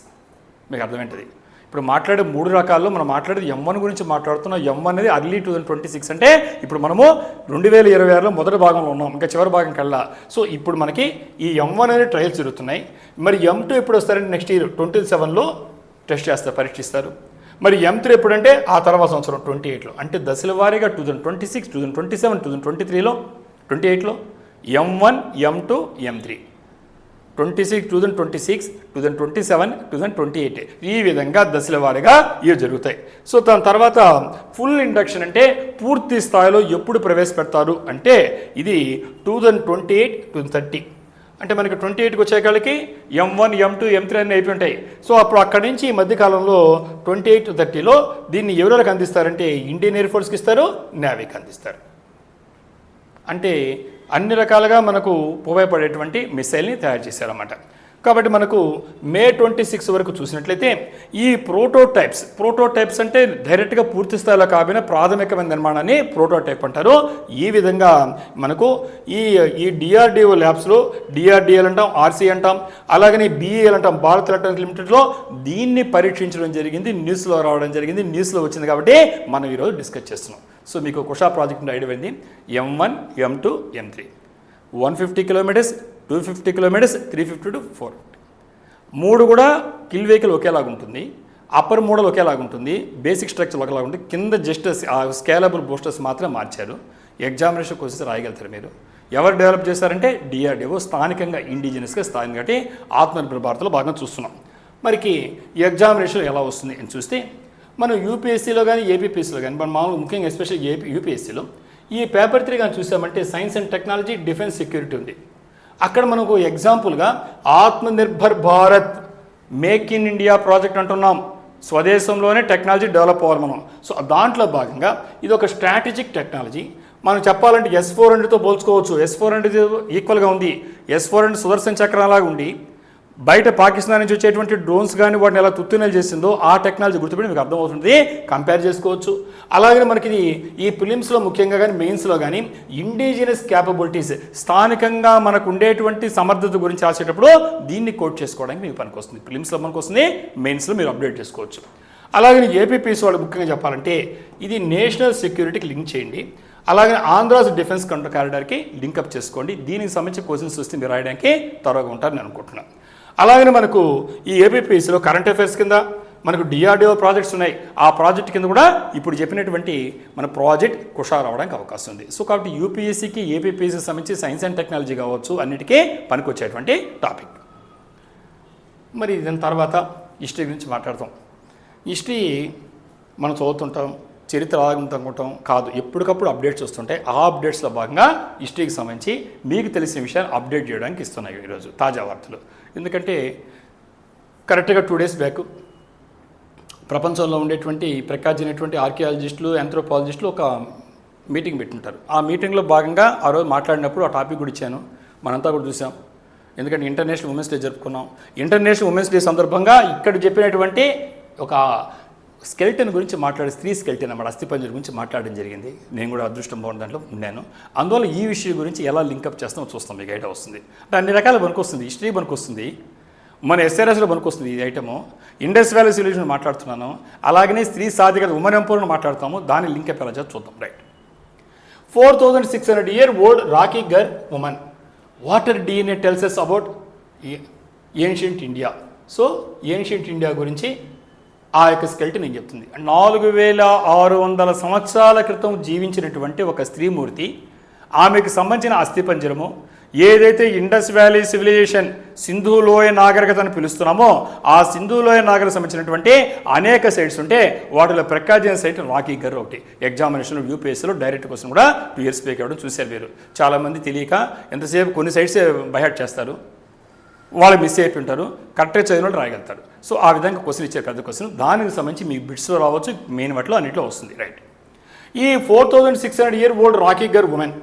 మీకు అర్థమేంటది? ఇప్పుడు మాట్లాడే 3 రకాల్లో మనం మాట్లాడేది M1 గురించి మాట్లాడుతున్నాం. M1 అనేది ఎర్లీ 2026 అంటే ఇప్పుడు మనము 2026లో మొదటి భాగంలో ఉన్నాం, ఇంకా చివరి భాగం కల్లా. సో ఇప్పుడు మనకి ఈ M1 అనేది ట్రయల్స్ జరుగుతున్నాయి. మరి M2 ఎప్పుడు వస్తారంటే నెక్స్ట్ ఇయర్ 2027లో టెస్ట్ చేస్తారు, పరీక్షిస్తారు. మరి M3 ఎప్పుడంటే ఆ తర్వాత సంవత్సరం 28లో. అంటే దశల వారీగా 2026, 2027, 2023లో 28లో M1, M2, M3, 2026, 2027, 2028 ఈ విధంగా దశల వారీగా ఇవి జరుగుతాయి. సో దాని తర్వాత ఫుల్ ఇండక్షన్ అంటే పూర్తి స్థాయిలో ఎప్పుడు ప్రవేశపెడతారు అంటే ఇది 2028, 2030. అంటే మనకి 28కి వచ్చేకాళ్ళకి M1, M2, M3 అన్నీ అయిపోయి. సో అప్పుడు అక్కడి నుంచి ఈ మధ్యకాలంలో 28 to 30లో దీన్ని ఎవరికి అందిస్తారంటే ఇండియన్ ఎయిర్ ఫోర్స్కి ఇస్తారు, నేవీకి అందిస్తారు. అంటే అన్ని రకాలుగా మనకు ఉపయోగపడేటువంటి మిసైల్ని తయారు చేశారన్నమాట. కాబట్టి మనకు మే 26 వరకు చూసినట్లయితే ఈ ప్రోటోటైప్స్ అంటే డైరెక్ట్గా పూర్తి స్థాయిలో కాబడిన ప్రాథమికమైన నిర్మాణాన్ని ప్రోటోటైప్ అంటారు. ఈ విధంగా మనకు ఈ DRDO ల్యాబ్స్లో DRDL అంటాం, RC అంటాం, అలాగనే BEL అంటాం, భారత్ ఎలక్ట్రానిక్స్ లిమిటెడ్లో దీన్ని పరీక్షించడం జరిగింది. న్యూస్లో రావడం జరిగింది, న్యూస్లో వచ్చింది కాబట్టి మనం ఈరోజు డిస్కస్ చేస్తున్నాం. సో మీకు కుషా ప్రాజెక్ట్ నుండి ఐడియా అయింది. M1, M2, M3 150 kilometres, 250 kilometres, 350 to 450. 3 కూడా కిల్ వెహికల్ ఒకేలాగా ఉంటుంది, అప్పర్ మోడల్ ఒకేలాగా ఉంటుంది, బేసిక్ స్ట్రక్చర్ ఒకేలాగా ఉంటుంది. కింద జస్ట్ స్కేలబుల్ బూస్టర్స్ మాత్రం మార్చారు. ఎగ్జామినేషన్ క్వశ్చన్స్ రాయగలుగుతారు మీరు. ఎవరు డెవలప్ చేశారంటే DRDO, స్థానికంగా ఇండిజినస్గా స్థానికంగా కాబట్టి ఆత్మనిర్భర భారత్లో బాగా చూస్తున్నాం. మరికి ఈ ఎగ్జామినేషన్ ఎలా వస్తుంది అని చూస్తే మనం UPSCలో కానీ APPSCలో కానీ మనం మామూలు ముఖ్యంగా ఎస్పెషల్ UPSCలో ఈ పేపర్ 3 కానీ చూసామంటే science and technology, defence, security ఉంది. అక్కడ మనకు ఎగ్జాంపుల్గా Atmanirbhar Bharat, make in India project అంటున్నాం. స్వదేశంలోనే టెక్నాలజీ డెవలప్ అవ్వాలి మనం. సో దాంట్లో భాగంగా ఇది ఒక స్ట్రాటజిక్ టెక్నాలజీ. మనం చెప్పాలంటే S-400తో పోల్చుకోవచ్చు. S-400 ఈక్వల్గా ఉంది. S-400 సుదర్శన్ చక్రంలాగా ఉండి బయట పాకిస్తాన్ నుంచి వచ్చేటువంటి డ్రోన్స్ కానీ వాటిని ఎలా తుత్తునలు చేసిందో ఆ టెక్నాలజీ గుర్తుపెట్టి మీకు అర్థమవుతుంది, కంపేర్ చేసుకోవచ్చు. అలాగే మనకి ఈ ప్రిలిమ్స్లో ముఖ్యంగా కానీ మెయిన్స్లో కానీ ఇండిజినస్ క్యాపబిలిటీస్, స్థానికంగా మనకు ఉండేటువంటి సమర్థత గురించి రాసేటప్పుడు దీన్ని కోట్ చేసుకోవడానికి మీకు పనికొస్తుంది. ప్రిలిమ్స్లో మనకు వస్తుంది, మెయిన్స్లో మీరు అప్డేట్ చేసుకోవచ్చు. అలాగే APPS వాళ్ళు ముఖ్యంగా చెప్పాలంటే ఇది నేషనల్ సెక్యూరిటీకి లింక్ చేయండి. అలాగే ఆంధ్రాస్ డిఫెన్స్ కారిడార్కి లింకప్ చేసుకోండి. దీనికి సంబంధించి క్వశ్చన్స్ వస్తే మీరు రాయడానికి త్వరగా ఉంటారని అనుకుంటున్నాను. అలాగే మనకు ఈ APPSలో కరెంట్ అఫైర్స్ కింద మనకు DRDO ప్రాజెక్ట్స్ ఉన్నాయి. ఆ ప్రాజెక్ట్ కింద కూడా ఇప్పుడు చెప్పినటువంటి మన ప్రాజెక్ట్ కుషా రావడానికి అవకాశం ఉంది. సో కాబట్టి UPSCకి APPSకి సంబంధించి సైన్స్ అండ్ టెక్నాలజీ కావచ్చు, అన్నిటికీ పనికొచ్చేటువంటి టాపిక్. మరి దాని తర్వాత హిస్టరీ గురించి మాట్లాడతాం. హిస్టరీ మనం చదువుతుంటాం, చరిత్ర అనుకుంటాం కాదు, ఎప్పటికప్పుడు అప్డేట్స్ వస్తుంటాయి. ఆ అప్డేట్స్లో భాగంగా హిస్టరీకి సంబంధించి మీకు తెలిసిన విషయాన్ని అప్డేట్ చేయడానికి ఇస్తున్నాయి ఈరోజు తాజా వార్తలు. ఎందుకంటే కరెక్ట్గా 2 days బ్యాక్ ప్రపంచంలో ఉండేటువంటి ప్రఖ్యాతినటువంటి ఆర్కియాలజిస్టులు, ఆంథ్రోపాలజిస్టులు ఒక మీటింగ్ పెట్టుంటారు. ఆ మీటింగ్లో భాగంగా ఆ రోజు మాట్లాడినప్పుడు ఆ టాపిక్ కూడా ఇచ్చాను, మనంతా కూడా చూసాం. ఎందుకంటే ఇంటర్నేషనల్ ఉమెన్స్ డే జరుపుకున్నాం. ఇంటర్నేషనల్ ఉమెన్స్ డే సందర్భంగా ఇక్కడ చెప్పినటువంటి ఒక స్కెల్టన్ గురించి స్త్రీ స్కెల్టన్ అన్నమాట, అస్థిపంజరం గురించి మాట్లాడడం జరిగింది. నేను కూడా అదృష్టం బాగుంది దాంట్లో ఉన్నాను. అందువల్ల ఈ విషయం గురించి ఎలా లింకప్ చేస్తామో చూస్తాం, మీకు ఐడియా వస్తుంది. అంటే అన్ని రకాల పనికొస్తుంది. హిస్టరీ పనికొస్తుంది, మన SRSలో పనికొస్తుంది ఈ ఐటము. ఇండస్ వ్యాలీ సొల్యూషన్ మాట్లాడుతున్నాను, అలాగనే స్త్రీ సాధికారత, ఉమెన్ ఎంపవర్మెంట్ మాట్లాడుతాము. దాని లింకప్ ఎలా చేసి చూద్దాం. Right. 4600-year-old Rakhigarhi woman. What are DNA tells us about ancient India. So ancient India గురించి ఆ యొక్క స్కెల్టన్ ఏం చెప్తుంది. 4600 సంవత్సరాల క్రితం జీవించినటువంటి ఒక స్త్రీమూర్తి, ఆమెకు సంబంధించిన అస్థిపంజరము ఏదైతే ఇండస్ వ్యాలీ సివిలైజేషన్, సింధు లోయ నాగరికత అని పిలుస్తున్నామో ఆ సింధు లోయ నాగరికత సంబంధించినటువంటి అనేక సైట్స్ ఉంటే వాటిలో ప్రఖ్యాతిన సైట్ రాకీ గర్ ఒకటి. ఎగ్జామినేషన్ UPSCలో డైరెక్ట్ క్వశ్చన్ కూడా 2 years బ్యాక్ అవ్వడం చూశారు మీరు. చాలామంది తెలియక ఎంతసేపు కొన్ని సైట్సే బైహార్ట్ చేస్తారు, వాళ్ళు మిస్ అయిపోయింటారు, కరెక్ట్గా చదివిన రాయగలుగుతారు. సో ఆ విధంగా క్వశ్చన్ ఇచ్చారు, పెద్ద క్వశ్చన్. దానికి సంబంధించి మీకు బిట్స్లో రావచ్చు, మెయిన్ వాటిలో అన్నింటిలో వస్తుంది. రైట్. ఈ 4600-year-old Rakhigarhi women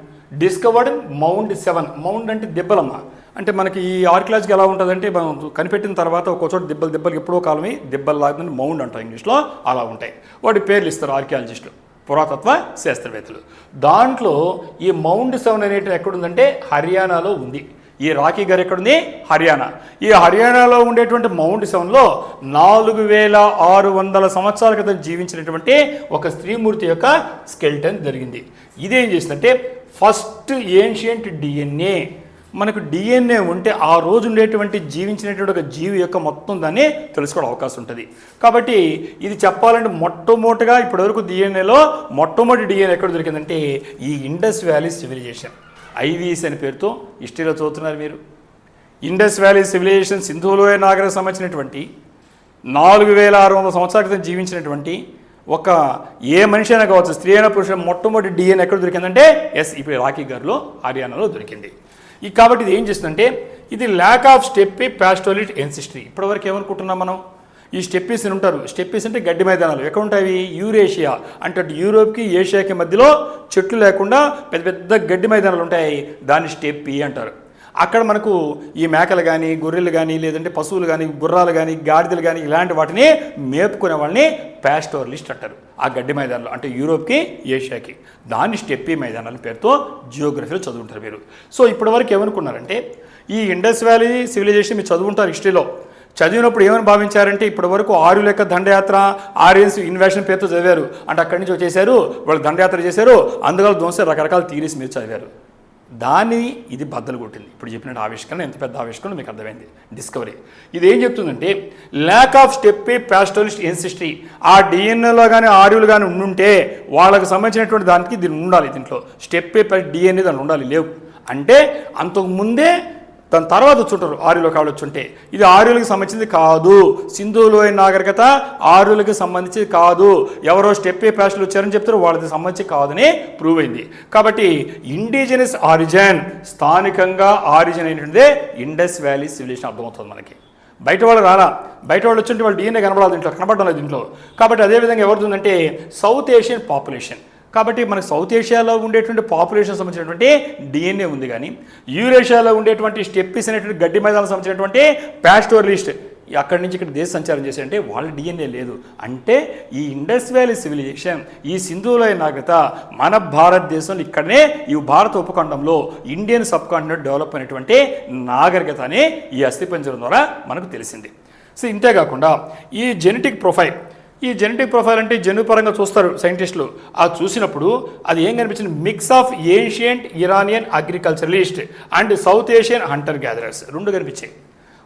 discovered mount 7. Mount అంటే దెబ్బలమ్మ. అంటే మనకి ఈ ఆర్కియాలజీకి ఎలా ఉంటుందంటే మనం కనిపెట్టిన తర్వాత ఒక చోట దెబ్బలు ఎప్పుడో కాలమే దెబ్బలు లాగా మౌండ్ అంటారు ఇంగ్లీష్లో, అలా ఉంటాయి. వాటి పేర్లు ఇస్తారు ఆర్కియాలజిస్టులు, పురాతత్వ శాస్త్రవేత్తలు. దాంట్లో ఈ మౌండ్ 7 అనేటివి ఎక్కడుందంటే హర్యానాలో ఉంది. ఈ రాకీ గారు ఎక్కడుంది? హర్యానా. ఈ హర్యానాలో ఉండేటువంటి మౌంట్ 7లో 4600 సంవత్సరాల క్రితం జీవించినటువంటి ఒక స్త్రీమూర్తి యొక్క స్కెల్టన్ జరిగింది. ఇదేం చేసిందంటే ఫస్ట్ ఏన్షియంట్ డిఎన్ఏ, మనకు డిఎన్ఏ ఉంటే ఆ రోజు ఉండేటువంటి జీవించినటువంటి ఒక జీవి యొక్క మొత్తం దాన్ని తెలుసుకోవడం అవకాశం ఉంటుంది. కాబట్టి ఇది చెప్పాలంటే మొట్టమొదటిగా ఇప్పటివరకు డిఎన్ఏలో మొట్టమొదటి డిఎన్ఏ ఎక్కడ దొరికిందంటే ఈ ఇండస్ వ్యాలీ సివిలైజేషన్, ఐవీఎస్ అనే పేరుతో హిస్టరీలో చదువుతున్నారు మీరు. ఇండస్ వ్యాలీ సివిలైజేషన్ సింధులోయ నాగరికతకు సంబంధించినటువంటి 4600 సంవత్సరాల క్రితం జీవించినటువంటి ఒక ఏ మనిషి అయినా కావచ్చు, స్త్రీ అయినా పురుషుడు, మొట్టమొదటి డిఎన్ఏ ఎక్కడ దొరికిందంటే ఇప్పుడు రాకీ గారిలో హర్యానాలో దొరికింది. కాబట్టి ఇది ఏం చేస్తుందంటే ఇది ల్యాక్ ఆఫ్ స్టెప్పీ పాస్టోలిట్ ఎన్సిస్టరీ. ఇప్పటివరకు ఏమనుకుంటున్నాం మనం, ఈ స్టెప్పీస్ ఉంటారు. స్టెప్పీస్ అంటే గడ్డి మైదానాలు. ఎక్కడ ఉంటాయి? యూరేషియా అంటే యూరోప్కి ఏషియాకి మధ్యలో చెట్లు లేకుండా పెద్ద పెద్ద గడ్డి మైదానాలు ఉంటాయి, దాన్ని స్టెప్పీ అంటారు. అక్కడ మనకు ఈ మేకలు కానీ, గొర్రెలు కానీ, లేదంటే పశువులు కానీ, గుర్రాలు కానీ, గాడిదలు కానీ ఇలాంటి వాటిని మేపుకునే వాళ్ళని పాస్టోరలిస్ట్ అంటారు. ఆ గడ్డి మైదానాలు అంటే యూరోప్కి ఏషియాకి, దాన్ని స్టెప్పీ మైదానాల పేరుతో జియోగ్రఫీలో చదువుంటారు మీరు. సో ఇప్పటివరకు ఏమనుకున్నారంటే ఈ ఇండస్ వ్యాలీ సివిలైజేషన్ మీరు చదువుంటారు హిస్టరీలో. చదివినప్పుడు ఏమని భావించారంటే ఇప్పటి వరకు ఆర్యుల యొక్క దండయాత్ర, ఆరియన్స్ ఇన్వేషన్ పేరుతో చదివారు. అంటే అక్కడి నుంచి వచ్చేసారు, వాళ్ళు దండయాత్ర చేశారు, అందులో ధ్వంసం రకరకాల థీరీస్ మీరు చదివారు. దాన్ని ఇది బద్దలు కొట్టింది. ఇప్పుడు చెప్పినట్టు ఆవిష్కరణ ఎంత పెద్ద ఆవిష్కరణ మీకు అర్థమైంది, డిస్కవరీ. ఇది ఏం చెప్తుందంటే ల్యాక్ ఆఫ్ స్టెప్పీ పాస్టోలిస్ట్ ఎన్సిస్టరీ. ఆ డిఎన్ఏలో కానీ ఆర్యులు కానీ ఉండుంటే వాళ్ళకి సంబంధించినటువంటి దానికి దీన్ని ఉండాలి. దీంట్లో స్టెప్పీ డిఎన్ఏ దాన్ని ఉండాలి. లేవు అంటే అంతకు ముందే దాని తర్వాత చుంటారు ఆర్యులు కావచ్చుంటే. ఇది ఆర్యులకు సంబంధించింది కాదు, సింధులోయ నాగరికత ఆర్యులకు సంబంధించి కాదు, ఎవరో స్టెప్పీ ప్యాస్టులు వచ్చారని చెప్తారు, వాళ్ళకి సంబంధించి కాదని ప్రూవ్ అయింది. కాబట్టి ఇండిజినస్ ఆరిజిన్, స్థానికంగా ఆరిజిన్ అయినటువంటిదే ఇండస్ వ్యాలీ సివిలైజేషన్ అర్థమవుతుంది మనకి. బయట వాళ్ళు రాలా, బయట వాళ్ళు వచ్చుంటే వాళ్ళు డిఎన్ఏ కనబడాలి, దీంట్లో కనబడడం లేదు దీంట్లో. కాబట్టి అదేవిధంగా ఎవరుందంటే సౌత్ ఏషియన్ పాపులేషన్. కాబట్టి మనకు సౌత్ ఏషియాలో ఉండేటువంటి పాపులేషన్ సంబంధించినటువంటి డిఎన్ఏ ఉంది, కానీ యూరేషియాలో ఉండేటువంటి స్టెప్పీస్ అనేటువంటి గడ్డి మైదానం సంబంధించినటువంటి పాస్టోరలిస్ట్ అక్కడి నుంచి ఇక్కడ దేశ సంచారం చేశారంటే వాళ్ళ డిఎన్ఏ లేదు. అంటే ఈ ఇండస్ వ్యాలీ సివిలైజేషన్, ఈ సింధులోయ నాగరికత మన భారతదేశంలో ఇక్కడనే ఈ భారత ఉపఖండంలో ఇండియన్ సబ్ కాంటినెంట్ డెవలప్ అయినటువంటి నాగరికత అని ఈ అస్థిపంజరం ద్వారా మనకు తెలిసింది. సో ఇంతేకాకుండా ఈ జెనెటిక్ ప్రొఫైల్, ఈ జెనెటిక్ ప్రొఫైల్ అంటే జన్యుపరంగా చూస్తారు సైంటిస్టులు. అది చూసినప్పుడు అది ఏం కనిపించింది, mix of ancient Iranian అగ్రికల్చరలిస్ట్ and south Asian Hunter gatherers రెండు కనిపించాయి.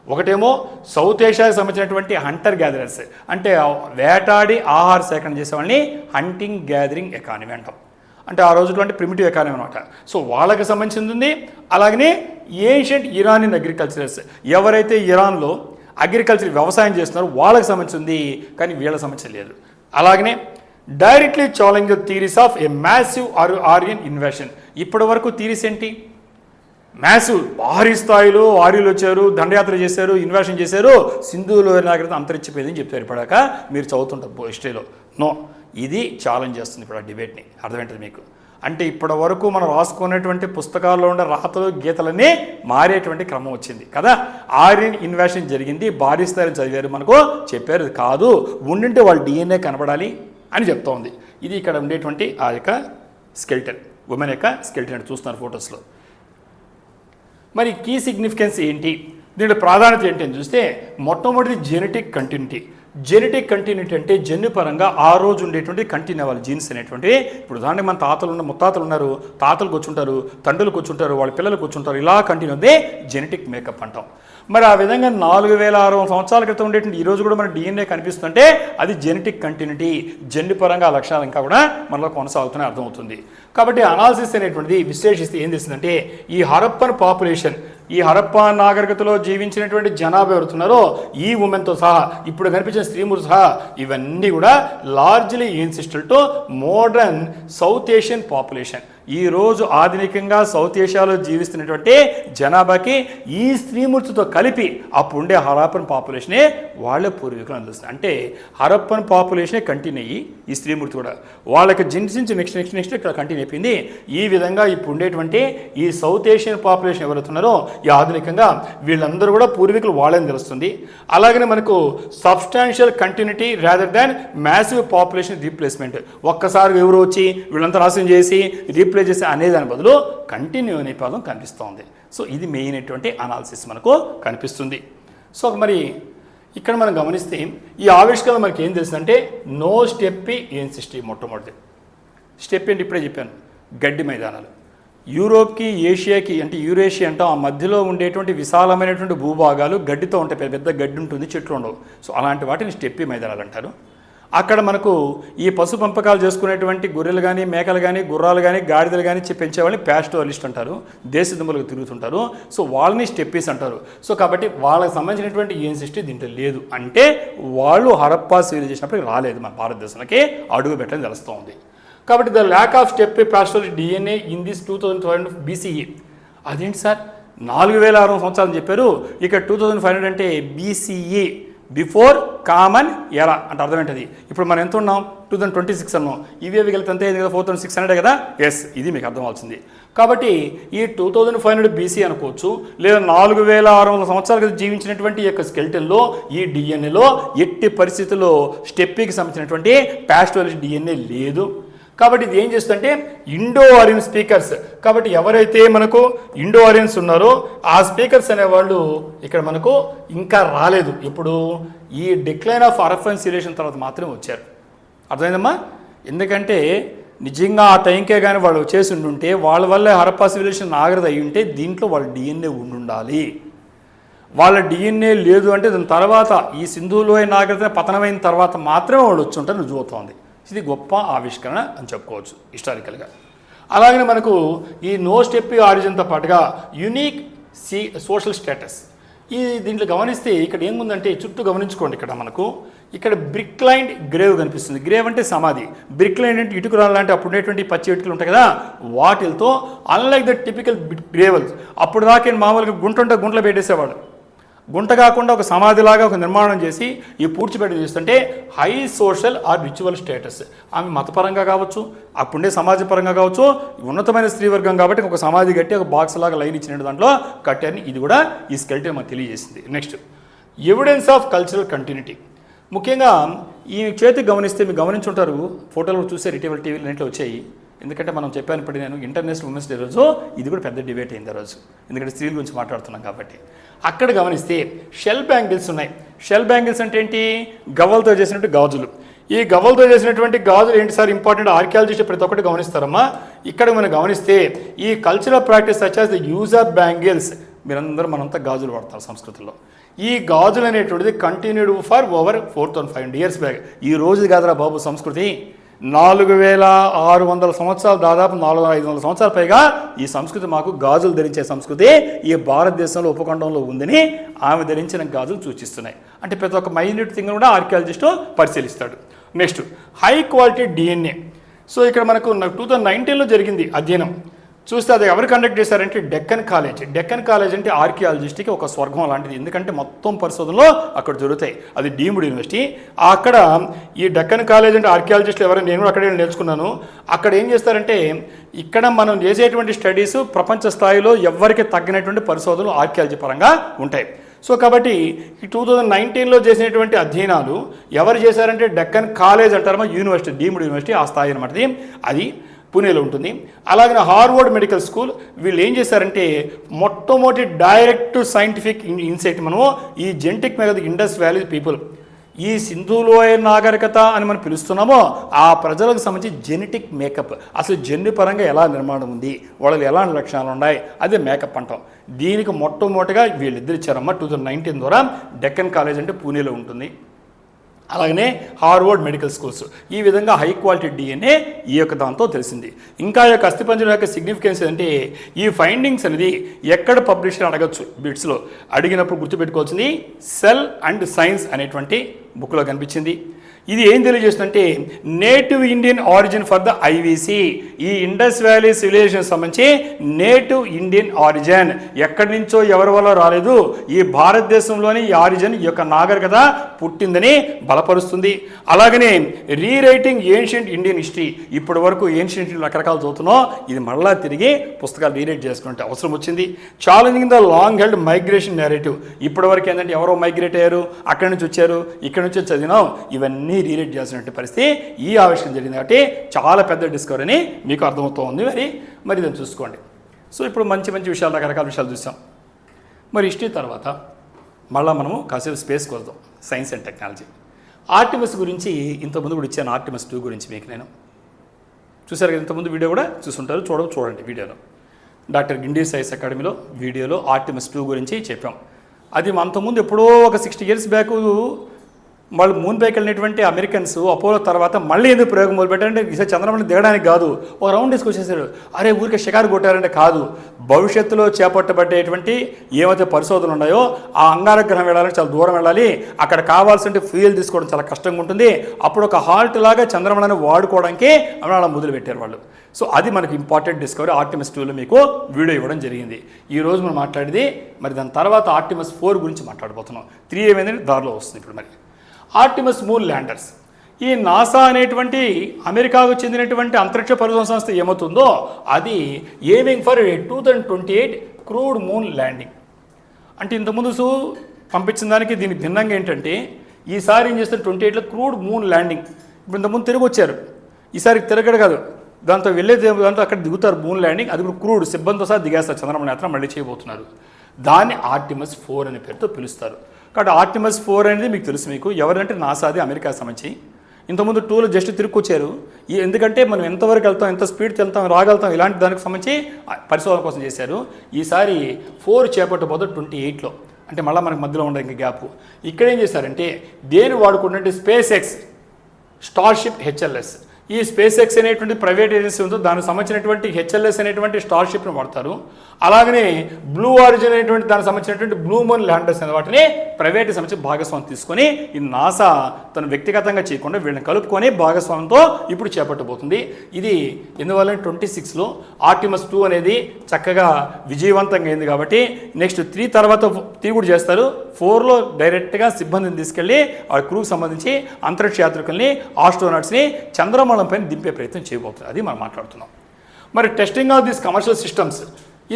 ఒకటేమో సౌత్ ఏషియాకి సంబంధించినటువంటి హంటర్ గ్యాదరర్స్ అంటే వేటాడి ఆహార సేకరణ చేసే వాళ్ళని హంటింగ్ గ్యాదరింగ్ ఎకానమీ అంటాం. అంటే ఆ రోజుల్లో అంటే ప్రిమిటివ్ ఎకానమీ అనమాట. సో వాళ్ళకి సంబంధించింది ఉంది. అలాగనే ఏన్షియంట్ ఇరానియన్ అగ్రికల్చరర్స్, ఎవరైతే ఇరాన్లో అగ్రికల్చర్ వ్యవసాయం చేస్తున్నారు వాళ్ళకి సంబంధించింది, కానీ వీళ్ళకి సంబంధించి లేదు. అలాగనే directly challenge the theories of a massive Aryan invasion. ఇప్పటి వరకు థీరీస్ ఏంటి? మ్యాసివ్, భారీ స్థాయిలో ఆర్యులు వచ్చారు, దండయాత్ర చేశారు, ఇన్వేషన్ చేశారు, సింధులో నాగరికత అంతరించిపోయిందని చెప్తారు. ఇప్పటిదాక మీరు చదువుతుంటారు హిస్టరీలో. నో, ఇది ఛాలెంజ్ చేస్తుంది ఇప్పుడు ఆ డిబేట్ని. అర్థమేంటది మీకు అంటే ఇప్పటి వరకు మనం రాసుకున్నటువంటి పుస్తకాల్లో ఉండే రాతలు గీతలన్నీ మారేటువంటి క్రమం వచ్చింది కదా. ఆర్యన్ ఇన్వేషన్ జరిగింది, భారీ స్థాయిలో చదివారు, మనకు చెప్పారు కాదు, ఉండింటే వాళ్ళ డిఎన్ఏ కనబడాలి అని చెప్తా ఉంది. ఇది ఇక్కడ ఉండేటువంటి ఆ యొక్క స్కెల్టన్, ఉమెన్ యొక్క స్కెల్టన్ చూస్తున్నారు ఫొటోస్లో. మరి కీ సిగ్నిఫికెన్స్ ఏంటి, దీంట్లో ప్రాధాన్యత ఏంటి అని చూస్తే మొట్టమొదటి జెనెటిక్ కంటిన్యూటీ. జెనెటిక్ కంటిన్యూటీ అంటే జన్యుపరంగా ఆ రోజు ఉండేటువంటి కంటిన్యూ అవ్వాలి జీన్స్ అనేటువంటి. ఇప్పుడు దాన్ని మన తాతలు ఉన్న ముత్తాతలు ఉన్నారు, తాతలు కూర్చుంటారు, తండ్రులు కూర్చుంటారు, వాళ్ళ పిల్లలు కూర్చుంటారు, ఇలా కంటిన్యూ అవుతే జెనెటిక్ మేకప్ అంటాం. మరి ఆ విధంగా 4600 సంవత్సరాల క్రితం ఉండేటువంటి ఈరోజు కూడా మన డిఎన్ఏ కనిపిస్తుంటే అది జెనెటిక్ కంటిన్యూటీ, జన్యుపరంగా లక్షణాలు ఇంకా కూడా మనలో కొనసాగుతూనే అర్థమవుతుంది. కాబట్టి అనాలిసిస్ అనేటువంటిది విశ్లేషిస్తే ఏం తెలిసిందంటే ఈ హరప్పన్ పాపులేషన్, ఈ హరప్పా నాగరికతలో జీవించినటువంటి జనాభా ఎవరుతున్నారో ఈ ఉమెన్తో సహా ఇప్పుడు కనిపించిన స్త్రీమూర్తి సహా ఇవన్నీ కూడా largely ancestral to modern South Asian population. ఈరోజు ఆధునికంగా సౌత్ ఏషియాలో జీవిస్తున్నటువంటి జనాభాకి ఈ స్త్రీమూర్తితో కలిపి అప్పుడు ఉండే హరప్పన్ పాపులేషనే వాళ్ళే పూర్వీకులు అందిస్తుంది. అంటే హరప్పన్ పాపులేషనే కంటిన్యూ అయ్యి ఈ స్త్రీమూర్తి కూడా వాళ్ళకి జనించి నెక్స్ట్ ఇక్కడ కంటిన్యూ అయిపోయింది. ఈ విధంగా ఇప్పుడు ఉండేటువంటి ఈ సౌత్ ఏషియన్ పాపులేషన్ ఎవరైతున్నారో ఈ ఆధునికంగా వీళ్ళందరూ కూడా పూర్వీకులు వాళ్ళని తెలుస్తుంది. అలాగనే మనకు substantial continuity rather than massive population replacement. ఒక్కసారి ఎవరు వచ్చి వీళ్ళంతా నాశనం చేసి రీప్లేస్ చేసి అనేదాని బదులు కంటిన్యూ అనే పదం కనిపిస్తోంది. సో ఇది మెయిన్ అయినటువంటి అనాలిసిస్ మనకు కనిపిస్తుంది. సో మరి ఇక్కడ మనం గమనిస్తే ఈ ఆవిష్కరణ మనకి ఏం తెలుస్తుందంటే నో స్టెప్పి ఏం సిస్టమ్. మొట్టమొదటి స్టెప్ ఏంటి ఇప్పుడే చెప్పాను, గడ్డి మైదానాలు. యూరోప్కి ఏషియాకి అంటే యూరేషియా అంటాం, ఆ మధ్యలో ఉండేటువంటి విశాలమైనటువంటి భూభాగాలు గడ్డితో ఉంటాయి, పెద్ద గడ్డి ఉంటుంది, చెట్లు ఉండవు. సో అలాంటి వాటిని స్టెప్పి మైదానాలు అంటారు. అక్కడ మనకు ఈ పశు పెంపకాలు చేసుకునేటువంటి గొర్రెలు కానీ మేకలు కానీ గుర్రాలు కానీ గాడిదలు కానీ పెంచేవాళ్ళని ప్యాస్టోరలిస్ట్ అంటారు, దేశదుమ్మలకు తిరుగుతుంటారు. సో వాళ్ళని స్టెప్పీస్ అంటారు. సో కాబట్టి వాళ్ళకి సంబంధించినటువంటి ఏం సిస్టమ్ దీంట్లో లేదు అంటే వాళ్ళు హరప్పా సివిలైజేషన్ అప్పటికి రాలేదు, మన భారతదేశానికి అడుగు పెట్టడం తెలుస్తూ ఉంది. కాబట్టి the lack of steppe pastoralist DNA in this 2005 BCE. అదేంటి సార్ 4600 సంవత్సరాలు చెప్పారు, ఇక్కడ 2500 అంటే BCE, బిఫోర్ కామన్ ఎరా అంటే అర్థం ఏంటది. ఇప్పుడు మనం ఎంత ఉన్నాం 2026 అన్నాం, ఇవి కలిపి అంతే కదా 4600 కదా. ఎస్, ఇది మీకు అర్థం అవుతుంది. కాబట్టి ఈ 2500 BC అనుకోవచ్చు, లేదా 4600 సంవత్సరాలు జీవించినటువంటి ఈ యొక్క స్కెల్టన్లో ఈ డిఎన్ఏలో ఎట్టి పరిస్థితుల్లో స్టెప్పీకి సంబంధించినటువంటి ప్యాస్టోరలిస్ట్ డిఎన్ఏ లేదు. కాబట్టి ఇది ఏం చేస్తుందంటే ఇండో ఆరియన్ స్పీకర్స్. కాబట్టి ఎవరైతే మనకు ఇండో ఆరియన్స్ ఉన్నారో ఆ స్పీకర్స్ అనేవాళ్ళు ఇక్కడ మనకు ఇంకా రాలేదు. ఇప్పుడు ఈ డిక్లైన్ ఆఫ్ హరప్పన్ సివిలైజేషన్ తర్వాత మాత్రమే వచ్చారు. అర్థమైందమ్మా? ఎందుకంటే నిజంగా ఆ టైంకే కానీ వాళ్ళు చేసి ఉండుంటే వాళ్ళ వల్ల హరప్పా సివిలైజేషన్ నాగరికత అయి ఉంటే దీంట్లో వాళ్ళ డిఎన్ఏ ఉండాలి. వాళ్ళ డిఎన్ఏ లేదు అంటే దాని తర్వాత ఈ సింధులోయ నాగరికత పతనమైన తర్వాత మాత్రమే వాళ్ళు వచ్చి ఉంటారు రుజువుతోంది. ఇది గొప్ప ఆవిష్కరణ అని చెప్పుకోవచ్చు హిస్టారికల్గా. అలాగనే మనకు ఈ నో స్టెప్పీ ఆరిజిన్తో పాటుగా యునీక్ సోషల్ స్టేటస్. ఈ దీంట్లో గమనిస్తే ఇక్కడ ఏముందంటే చుట్టూ గమనించుకోండి, ఇక్కడ మనకు ఇక్కడ బ్రిక్ లైన్డ్ గ్రేవ్ కనిపిస్తుంది. గ్రేవ్ అంటే సమాధి, బ్రిక్ లైన్ అంటే ఇటుకురాలు లాంటి అప్పుడు ఉండేటువంటి పచ్చి ఇటుకలు ఉంటాయి కదా, వాటితో అన్లైక్ ద టిపికల్ గ్రేవల్స్. అప్పుడు దాకా మామూలుగా గుంటలు పెట్టేసేవాడు. గుంట కాకుండా ఒక సమాధిలాగా ఒక నిర్మాణం చేసి ఈ పూడ్చిపెట్టి చేస్తుంటే high social or ritual status. ఆమె మతపరంగా కావచ్చు, అప్పుడే సమాజపరంగా కావచ్చు, ఉన్నతమైన స్త్రీవర్గం కాబట్టి ఒక సమాధి కట్టి ఒక బాక్స్ లాగా లైన్ ఇచ్చిన దాంట్లో కట్టారని ఇది కూడా ఈ స్కెల్టన్ మనకు తెలియజేసింది. Next evidence of cultural continuity. ముఖ్యంగా ఈ చేతికి గమనిస్తే మీరు గమనించుంటారు, ఫోటోలు చూసే ఇటీవల టీవీలు అన్నింటిలో వచ్చాయి. ఎందుకంటే మనం చెప్పాను ఇప్పుడు నేను ఇంటర్నేషనల్ ఉమెన్స్ డే రోజు ఇది కూడా పెద్ద డిబేట్ అయింది ఆ రోజు, ఎందుకంటే స్త్రీల గురించి మాట్లాడుతున్నాం కాబట్టి. అక్కడ గమనిస్తే షెల్ బ్యాంగిల్స్ ఉన్నాయి. షెల్ బ్యాంగిల్స్ అంటే ఏంటి? గవ్వలతో చేసినట్టు గాజులు. ఈ గవ్వలతో చేసినటువంటి గాజులు ఏంటి సార్ ఇంపార్టెంట్, ఆర్కియాలజిస్ట్ ప్రతి ఒక్కటి గమనిస్తారమ్మా. ఇక్కడ మనం గమనిస్తే ఈ cultural practice such as the use of bangles. మనంతా గాజులు వాడతారు సంస్కృతిలో. ఈ గాజులు అనేటువంటిది continued for over 4500 years back. ఈ రోజు కాదురా బాబు సంస్కృతి, 4600 సంవత్సరాలు, దాదాపు 4500 సంవత్సరాల పైగా ఈ సంస్కృతి మాకు గాజులు ధరించే సంస్కృతి ఈ భారతదేశంలో ఉపఖండంలో ఉందని ఆమె ధరించిన గాజులు సూచిస్తున్నాయి. అంటే ప్రతి ఒక్క మైన్యూట్ థింగ్ కూడా ఆర్కియాలజిస్టు పరిశీలిస్తాడు. Next high quality DNA. So ఇక్కడ మనకు 2019లో జరిగింది అధ్యయనం. చూస్తే అది ఎవరు కండక్ట్ చేశారంటే డెక్కన్ కాలేజ్. డెక్కన్ కాలేజ్ అంటే ఆర్కియాలజిస్ట్కి ఒక స్వర్గం లాంటిది, ఎందుకంటే మొత్తం పరిశోధనలో అక్కడ జరుగుతాయి. అది డీమ్డ్ యూనివర్సిటీ. అక్కడ ఈ డెక్కన్ కాలేజ్ అంటే ఆర్కియాలజిస్టులు ఎవరైనా, నేను కూడా అక్కడే నేర్చుకున్నాను. అక్కడ ఏం చేస్తారంటే ఇక్కడ మనం చేసేటువంటి స్టడీస్ ప్రపంచ స్థాయిలో ఎవరికి తగ్గినటువంటి పరిశోధనలు ఆర్కియాలజీ పరంగా ఉంటాయి. సో కాబట్టి ఈ 2019లో చేసినటువంటి అధ్యయనాలు ఎవరు చేశారంటే డెక్కన్ కాలేజ్ అంటారమ్మా, యూనివర్సిటీ, డీమ్డ్ యూనివర్సిటీ ఆ స్థాయి అనమాట. అది పూణేలో ఉంటుంది. అలాగే హార్వర్డ్ మెడికల్ స్కూల్ వీళ్ళు ఏం చేశారంటే మొట్టమొదటి డైరెక్ట్ సైంటిఫిక్ ఇన్సైట్ మనము ఈ జెనెటిక్ మీద ఇండస్ వ్యాలీ పీపుల్, ఈ సింధులోయ నాగరికత అని మనం పిలుస్తున్నామో ఆ ప్రజలకు సంబంధించి జెనెటిక్ మేకప్, అసలు జన్యుపరంగా ఎలా నిర్మాణం ఉంది, వాళ్ళకి ఎలాంటి లక్షణాలు ఉన్నాయి, అదే మేకప్ అంటాం. దీనికి మొట్టమొదటిగా వీళ్ళిద్దరు ఇచ్చారమ్మ 2019 ద్వారా. డెక్కన్ కాలేజ్ అంటే పూణేలో ఉంటుంది, అలాగనే హార్వర్డ్ మెడికల్ స్కూల్స్. ఈ విధంగా హై క్వాలిటీ డిఎన్ఏ ఈ యొక్క దాంతో తెలిసింది. ఇంకా ఈ యొక్క అస్థిపంజరం యొక్క సిగ్నిఫికెన్స్ అంటే ఈ ఫైండింగ్స్ అనేది ఎక్కడ పబ్లిష్ అడగచ్చు, బిట్స్లో అడిగినప్పుడు గుర్తుపెట్టుకోవాల్సింది సెల్ అండ్ సైన్స్ అనేటువంటి బుక్లో కనిపించింది. ఇది ఏం తెలియజేస్తుందంటే native Indian origin for the IVC. ఈ ఇండస్ వ్యాలీ సివిలైజేషన్ సంబంధించి నేటివ్ ఇండియన్ ఆరిజిన్, ఎక్కడి నుంచో ఎవరి వల్ల రాలేదు, ఈ భారతదేశంలోని ఈ ఆరిజిన్, ఈ యొక్క నాగరికత పుట్టిందని బలపరుస్తుంది. అలాగనే రీరైటింగ్ ఏన్షియంట్ ఇండియన్ హిస్టరీ, ఇప్పటి వరకు ఏన్షియంట్ రకరకాలు చదువుతున్నాం, ఇది మళ్ళా తిరిగి పుస్తకాలు రీరైట్ చేసుకుంటే అవసరం వచ్చింది. Challenging the long held migration narrative, ఇప్పటి వరకు ఏంటంటే ఎవరో మైగ్రేట్ అయ్యారు, అక్కడి నుంచి వచ్చారు, ఇక్కడి నుంచి చదివినాం, ఇవన్నీ రీరైట్ చేసినటువంటి పరిస్థితి ఈ ఆవిష్కరణ జరిగింది. కాబట్టి చాలా పెద్ద డిస్కవరీ అని మీకు అర్థమవుతోంది. మరి దాన్ని చూసుకోండి. సో ఇప్పుడు మంచి మంచి విషయాలు, రకరకాల విషయాలు చూసాం. మరి హిస్టరీ తర్వాత మళ్ళీ మనము కాసేపు స్పేస్కి వద్దాం, సైన్స్ అండ్ టెక్నాలజీ. ఆర్టిమస్ గురించి ఇంతకుముందు కూడా ఇచ్చాను, ఆర్టిమస్ 2 గురించి మీకు నేను చూసారు కదా, ఇంతకుముందు వీడియో కూడా చూసుంటారు, చూడండి వీడియోలో. డాక్టర్ గిండి సైన్స్ అకాడమీలో వీడియోలో ఆర్టిమస్ 2 గురించి చెప్పాం. అది అంతకుముందు ఎప్పుడో ఒక 60 years బ్యాక్ వాళ్ళు మూన్ పైకి వెళ్ళినటువంటి అమెరికన్స్ అపోలో తర్వాత మళ్ళీ ఎందుకు ప్రయోగం మొదలుపెట్టారంటే ఈసారి చంద్రమండలం దిగడానికి కాదు, ఒక రౌండ్ తీసుకొచ్చేసారు. అరే ఊరికే షికారు కొట్టారంటే కాదు, భవిష్యత్తులో చేపట్టబడేటువంటి ఏవైతే పరిశోధనలు ఉన్నాయో ఆ అంగారగ్రహం వెళ్ళాలంటే చాలా దూరం వెళ్ళాలి, అక్కడ కావాల్సిన ఫ్యూయల్ తీసుకోవడం చాలా కష్టంగా ఉంటుంది, అప్పుడు ఒక హాల్ట్ లాగా చంద్రమండలాన్ని వాడుకోవడానికి అలా మొదలుపెట్టారు వాళ్ళు. సో అది మనకి ఇంపార్టెంట్ డిస్కవరీ. ఆర్టిమస్ 2లో మీకు వీడియో ఇవ్వడం జరిగింది. ఈరోజు మనం మాట్లాడేది మరి దాని తర్వాత ఆర్టిమస్ 4 గురించి మాట్లాడబోతున్నాం. 3 ఏమైందంటే దారిలో వస్తుంది ఇప్పుడు. మరి ఆర్టిమస్ మూన్ ల్యాండర్స్, ఈ నాసా అనేటువంటి అమెరికాకు చెందినటువంటి అంతరిక్ష పరిశోధన సంస్థ ఏమవుతుందో అది aiming for 2028 crude moon landing. అంటే ఇంతకుముందు పంపించిన దానికి దీనికి భిన్నంగా ఏంటంటే ఈసారి ఏం చేస్తారు, 28లో క్రూడ్ మూన్ ల్యాండింగ్. ఇప్పుడు ఇంతకుముందు తిరిగి వచ్చారు, ఈసారి తిరగడు కాదు, దాంతో దాంతో అక్కడ దిగుతారు మూన్ ల్యాండింగ్, అది కూడా క్రూడ్ సిబ్బందితో సహా దిగేస్తారు, చంద్రమండలం యాత్ర మళ్ళీ చేయబోతున్నారు. దాన్ని ఆర్టిమస్ 4 అనే పేరుతో పిలుస్తారు. కాబట్టి ఆర్టిమస్ 4 అనేది మీకు తెలుసు, మీకు ఎవరంటే నాసాది, అమెరికా సంబంధించి. ఇంతకుముందు 2లో జస్ట్ తిరుక్కొచ్చారు, ఎందుకంటే మనం ఎంతవరకు వెళ్తాం, ఎంత స్పీడ్కి వెళ్తాం, రాగలుగుతాం, ఇలాంటి దానికి సంబంధించి పరిశోధన కోసం చేశారు. ఈసారి 4 చేపట్టబోదు 28లో, అంటే మళ్ళీ మనకు మధ్యలో ఉండే ఇంకా గ్యాప్. ఇక్కడ ఏం చేశారంటే దేని వాడుకుంటే స్పేస్ ఎక్స్ స్టార్షిప్ హెచ్ఎల్ఎస్, ఈ స్పేస్ ఎక్స్ అనేటువంటి ప్రైవేట్ ఏజెన్సీ ఉందో దానికి సంబంధించినటువంటి హెచ్ఎల్ఎస్ అనేటువంటి స్టార్షిప్ని వాడతారు. అలాగనే బ్లూ ఆరిజిన్ అనేటువంటి దానికి సంబంధించినటువంటి బ్లూ మూన్ ల్యాండర్స్ అనే వాటిని ప్రైవేట్ సంబంధించి భాగస్వామ్యం తీసుకొని ఈ నాసా తను వ్యక్తిగతంగా చేయకుండా వీళ్ళని కలుపుకొని భాగస్వామ్యంతో ఇప్పుడు చేపట్టబోతుంది. ఇది ఎందువల్ల 26లో ఆర్టిమస్ 2 అనేది చక్కగా విజయవంతంగా అయింది. కాబట్టి నెక్స్ట్ 3 తర్వాత 3 కూడా చేస్తారు. 4లో డైరెక్ట్గా సిబ్బందిని తీసుకెళ్ళి ఆ క్రూకి సంబంధించి అంతరిక్ష యాత్రికుల్ని, ఆస్ట్రోనాట్స్ని చంద్రమండలం పైన దింపే ప్రయత్నం చేయబోతుంది. అది మనం మాట్లాడుతున్నాం. మరి testing of this commercial systems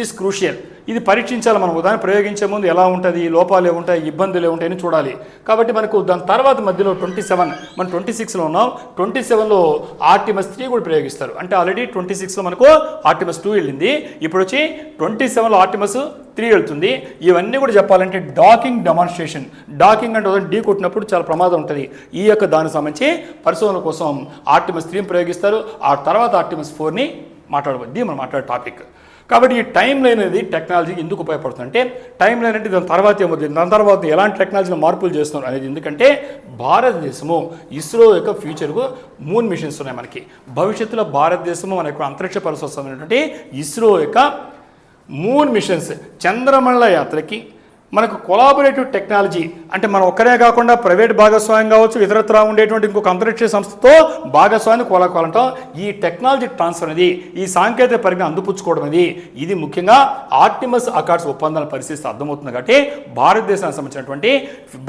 is crucial. ఇది పరీక్షించాలి, మనం దాన్ని ప్రయోగించే ముందు ఎలా ఉంటుంది, లోపాలు ఏముంటాయి, ఇబ్బందులు ఏముంటాయని చూడాలి. కాబట్టి మనకు దాని తర్వాత మధ్యలో 27, మనం 26లో ఉన్నాం, 27లో ఆర్టిమస్ 3 కూడా ప్రయోగిస్తారు. అంటే ఆల్రెడీ 26లో మనకు ఆర్టిమస్ 2 వెళ్ళింది, ఇప్పుడు వచ్చి 27లో ఆర్టిమస్ 3 వెళ్తుంది. ఇవన్నీ కూడా చెప్పాలంటే డాకింగ్ డెమాన్స్ట్రేషన్. డాకింగ్ అంటే ఢీ కొట్టినప్పుడు చాలా ప్రమాదం ఉంటుంది. ఈ యొక్క దానికి సంబంధించి పరిశోధన కోసం ఆర్టిమస్ 3 ప్రయోగిస్తారు. ఆ తర్వాత ఆర్టిమస్ 4ని మాట్లాడబోద్ది మనం మాట్లాడే టాపిక్. కాబట్టి ఈ టైం లైన్ అనేది టెక్నాలజీ ఎందుకు ఉపయోగపడుతుంది అంటే, టైం లైన్ అంటే దాని తర్వాత ఏమవుతుంది, దాని తర్వాత ఎలాంటి టెక్నాలజీలో మార్పులు చేస్తున్నారు అనేది. ఎందుకంటే భారతదేశము ఇస్రో యొక్క ఫ్యూచర్కు మూన్ మిషన్స్ ఉన్నాయి మనకి. భవిష్యత్తులో భారతదేశము మన యొక్క అంతరిక్ష పరిశోధనటువంటి ఇస్రో యొక్క మూన్ మిషన్స్ చంద్రమండల యాత్రకి మనకు కొలాబరేటివ్ టెక్నాలజీ, అంటే మనం ఒక్కరే కాకుండా ప్రైవేట్ భాగస్వామ్యం కావచ్చు, ఇతరత్రా ఉండేటువంటి ఇంకొక అంతరిక్ష సంస్థతో భాగస్వామ్యాన్ని కొలాలంటాం. ఈ టెక్నాలజీ ట్రాన్స్ఫర్ అనేది, ఈ సాంకేతిక పరిజ్ఞానం అందిపుచ్చుకోవడం అనేది, ఇది ముఖ్యంగా ఆర్టిమస్ అకార్డ్స్ ఒప్పందాల పరిస్థితి అర్థమవుతుంది. కాబట్టి భారతదేశానికి సంబంధించినటువంటి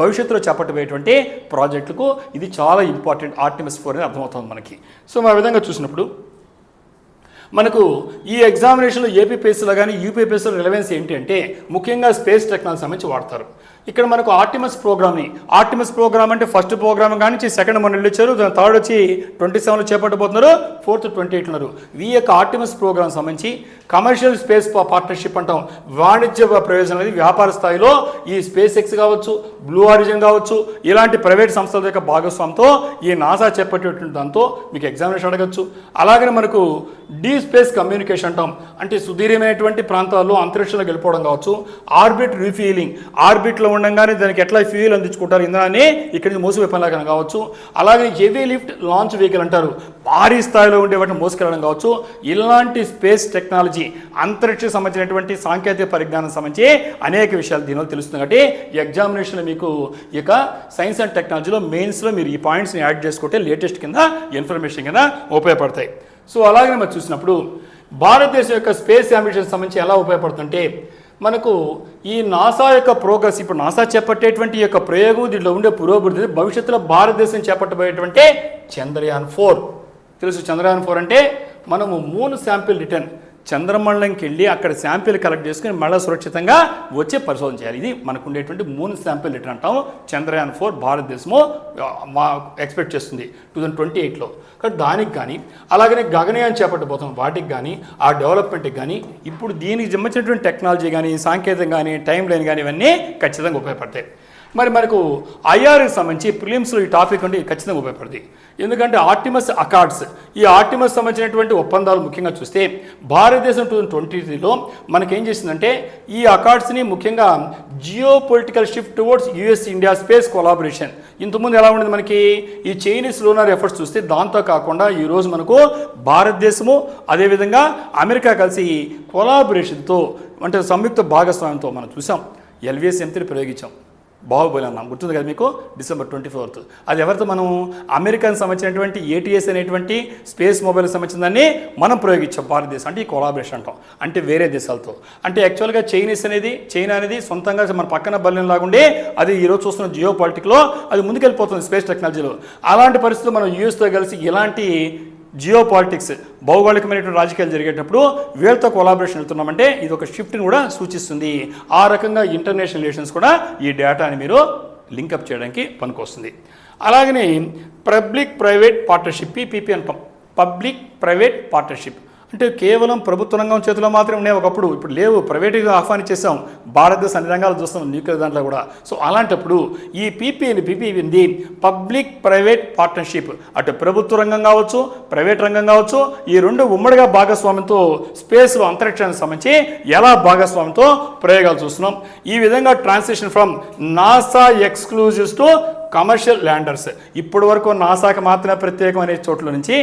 భవిష్యత్తులో చేపట్టబోయేటువంటి ప్రాజెక్టులకు ఇది చాలా ఇంపార్టెంట్. ఆర్టిమస్ 4 అనేది అర్థమవుతుంది మనకి. సో ఆ విధంగా చూసినప్పుడు మనకు ఈ ఎగ్జామినేషన్లో ఏపీపీఎస్సీలో కానీ యూపీపీఎస్సీలో రిలవెన్స్ ఏంటి అంటే ముఖ్యంగా స్పేస్ టెక్నాలజీ సంబంధించి వాడతారు. ఇక్కడ మనకు ఆర్టిమస్ ప్రోగ్రామ్ని, ఆర్టిమస్ ప్రోగ్రామ్ అంటే ఫస్ట్ ప్రోగ్రామ్ కానీ సెకండ్ మొన్న వెళ్ళొచ్చారు, దాని థర్డ్ వచ్చి 27లో చేపట్టబోతున్నారు, 4th 28 ఉన్నారు. ఈ యొక్క ఆర్టిమస్ ప్రోగ్రామ్ సంబంధించి కమర్షియల్ స్పేస్ పార్ట్నర్షిప్ అంటాం, వాణిజ్య ప్రయోజనం అనేది వ్యాపార స్థాయిలో ఈ స్పేస్ ఎక్స్ కావచ్చు, బ్లూ ఆరిజిన్ కావచ్చు, ఇలాంటి ప్రైవేట్ సంస్థల యొక్క భాగస్వామ్యంతో ఈ నాసా చేపట్టేటువంటి దాంతో మీకు ఎగ్జామినేషన్ అడగచ్చు. అలాగనే మనకు డీ స్పేస్ కమ్యూనికేషన్ అంటాం, అంటే సుదీర్ఘమైనటువంటి ప్రాంతాల్లో అంతరిక్షంలోకి వెళ్ళిపోవడం కావచ్చు. ఆర్బిట్ రీఫ్యూలింగ్, ఆర్బిట్లో ఉండగానే దానికి ఎట్లా ఫ్యూయల్ అందించుకుంటారు ఇంధనాన్ని ఇక్కడి నుంచి మోసుకుపోయేలాగా కావచ్చు. అలాగే హెవీ లిఫ్ట్ లాంచ్ వెహికల్ అంటారు, భారీ స్థాయిలో ఉండే వాటిని మోసుకెళ్ళడం కావచ్చు. ఇలాంటి స్పేస్ టెక్నాలజీ, అంతరిక్ష సంబంధించినటువంటి సాంకేతిక పరిజ్ఞానం సంబంధించి అనేక విషయాలు దీనివల్ల తెలుస్తుంది. కాబట్టి ఎగ్జామినేషన్లో మీకు ఇక సైన్స్ అండ్ టెక్నాలజీలో మెయిన్స్లో మీరు ఈ పాయింట్స్ని యాడ్ చేసుకుంటే లేటెస్ట్ కింద ఇన్ఫర్మేషన్ కింద ఉపయోగపడతాయి. సో అలాగే మనం చూసినప్పుడు భారతదేశం యొక్క స్పేస్ అంబిషన్ సంబంధించి ఎలా ఉపయోగపడుతుంటే మనకు ఈ నాసా యొక్క ప్రోగ్రెస్, ఇప్పుడు నాసా చేపట్టేటువంటి యొక్క ప్రయోగం, దీంట్లో ఉండే పురోభివృద్ధి, భవిష్యత్తులో భారతదేశం చేపట్టబోయేటువంటి చంద్రయాన్ 4 తెలుసు. చంద్రయాన్ 4 అంటే మనము మూన్ శాంపిల్ రిటర్న్, చంద్రమండలంకి వెళ్ళి అక్కడ శాంపిల్ కలెక్ట్ చేసుకుని మళ్ళీ సురక్షితంగా వచ్చే పరిశోధన చేయాలి. ఇది మనకు ఉండేటువంటి మూన్ శాంపిల్ రిటర్న్ అంటాము. చంద్రయాన్ 4 భారతదేశము ఎక్స్పెక్ట్ చేస్తుంది 2028లో. కాబట్టి దానికి కానీ అలాగనే గగనయాన్ చేపట్టబోతాం, వాటికి కానీ ఆ డెవలప్మెంట్కి కానీ ఇప్పుడు దీనికి సంబంధించినటువంటి టెక్నాలజీ కానీ సాంకేతికం కానీ టైం లైన్ కానీ ఇవన్నీ ఖచ్చితంగా ఉపయోగపడతాయి. మరి మనకు ఐఆర్కి సంబంధించి ప్రిలిమ్స్లో ఈ టాపిక్ అంటే ఖచ్చితంగా ఉపయోగపడుతుంది. ఎందుకంటే ఆర్టిమస్ అకార్డ్స్, ఈ ఆర్టిమస్ సంబంధించినటువంటి ఒప్పందాలు ముఖ్యంగా చూస్తే భారతదేశం 2023లో మనకేం చేసిందంటే ఈ అకార్డ్స్ని ముఖ్యంగా geo political shift towards US India space collaboration. ఇంతకుముందు ఎలా ఉండేది మనకి ఈ చైనీస్ లూనార్ ఎఫర్ట్స్ చూస్తే, దాంతో కాకుండా ఈరోజు మనకు భారతదేశము అదేవిధంగా అమెరికా కలిసి కొలాబరేషన్తో అంటే సంయుక్త భాగస్వామ్యంతో మనం చూసాం LVS M3 ప్రయోగించాం. బాహుబలి అన్నాం, గుర్తుంది కదా మీకు, December 24th. అది ఎవరితో మనం అమెరికాకి సంబంధించినటువంటి ATS అనేటువంటి స్పేస్ మొబైల్కి సంబంధించిన దాన్ని మనం ప్రయోగించాం భారతదేశం. అంటే ఈ కొలాబరేషన్ అంటాం, అంటే వేరే దేశాలతో. అంటే యాక్చువల్గా చైనా అనేది సొంతంగా మన పక్కన బల్యం లాగుండే అది ఈరోజు చూస్తున్న జియో పాలిటిక్లో అది ముందుకెళ్ళిపోతుంది స్పేస్ టెక్నాలజీలో. అలాంటి పరిస్థితుల్లో మనం యూఎస్తో కలిసి ఇలాంటి జియో పాలిటిక్స్ భౌగోళికమైనటువంటి రాజకీయాలు జరిగేటప్పుడు వీళ్ళతో కొలాబరేషన్ వెళ్తున్నామంటే ఇది ఒక షిఫ్ట్ని కూడా సూచిస్తుంది. ఆ రకంగా ఇంటర్నేషనల్ రిలేషన్స్ కూడా ఈ డేటాని మీరు లింకప్ చేయడానికి పనికొస్తుంది. అలాగనే పబ్లిక్ ప్రైవేట్ పార్ట్నర్షిప్, PPP అంటాం, పబ్లిక్ ప్రైవేట్ పార్ట్నర్షిప్. అంటే కేవలం ప్రభుత్వ రంగం చేతిలో మాత్రమే ఉన్నాయి ఒకప్పుడు, ఇప్పుడు లేవు, ప్రైవేట్గా ఆహ్వానించేసాం. భారతదేశం అన్ని రంగాలు చూస్తాం, న్యూక్లియర్ దాంట్లో కూడా. సో అలాంటప్పుడు ఈ PPP పబ్లిక్ ప్రైవేట్ పార్ట్నర్షిప్, అటు ప్రభుత్వ రంగం కావచ్చు ప్రైవేట్ రంగం కావచ్చు, ఈ రెండు ఉమ్మడిగా భాగస్వామ్యంతో స్పేస్లో అంతరిక్షానికి సంబంధించి ఎలా భాగస్వామ్యంతో ప్రయోగాలు చూస్తున్నాం. ఈ విధంగా transition from NASA exclusives to commercial landers, ఇప్పటి వరకు నాసాకి మాత్రమే ప్రత్యేకం అనే చోట్ల నుంచి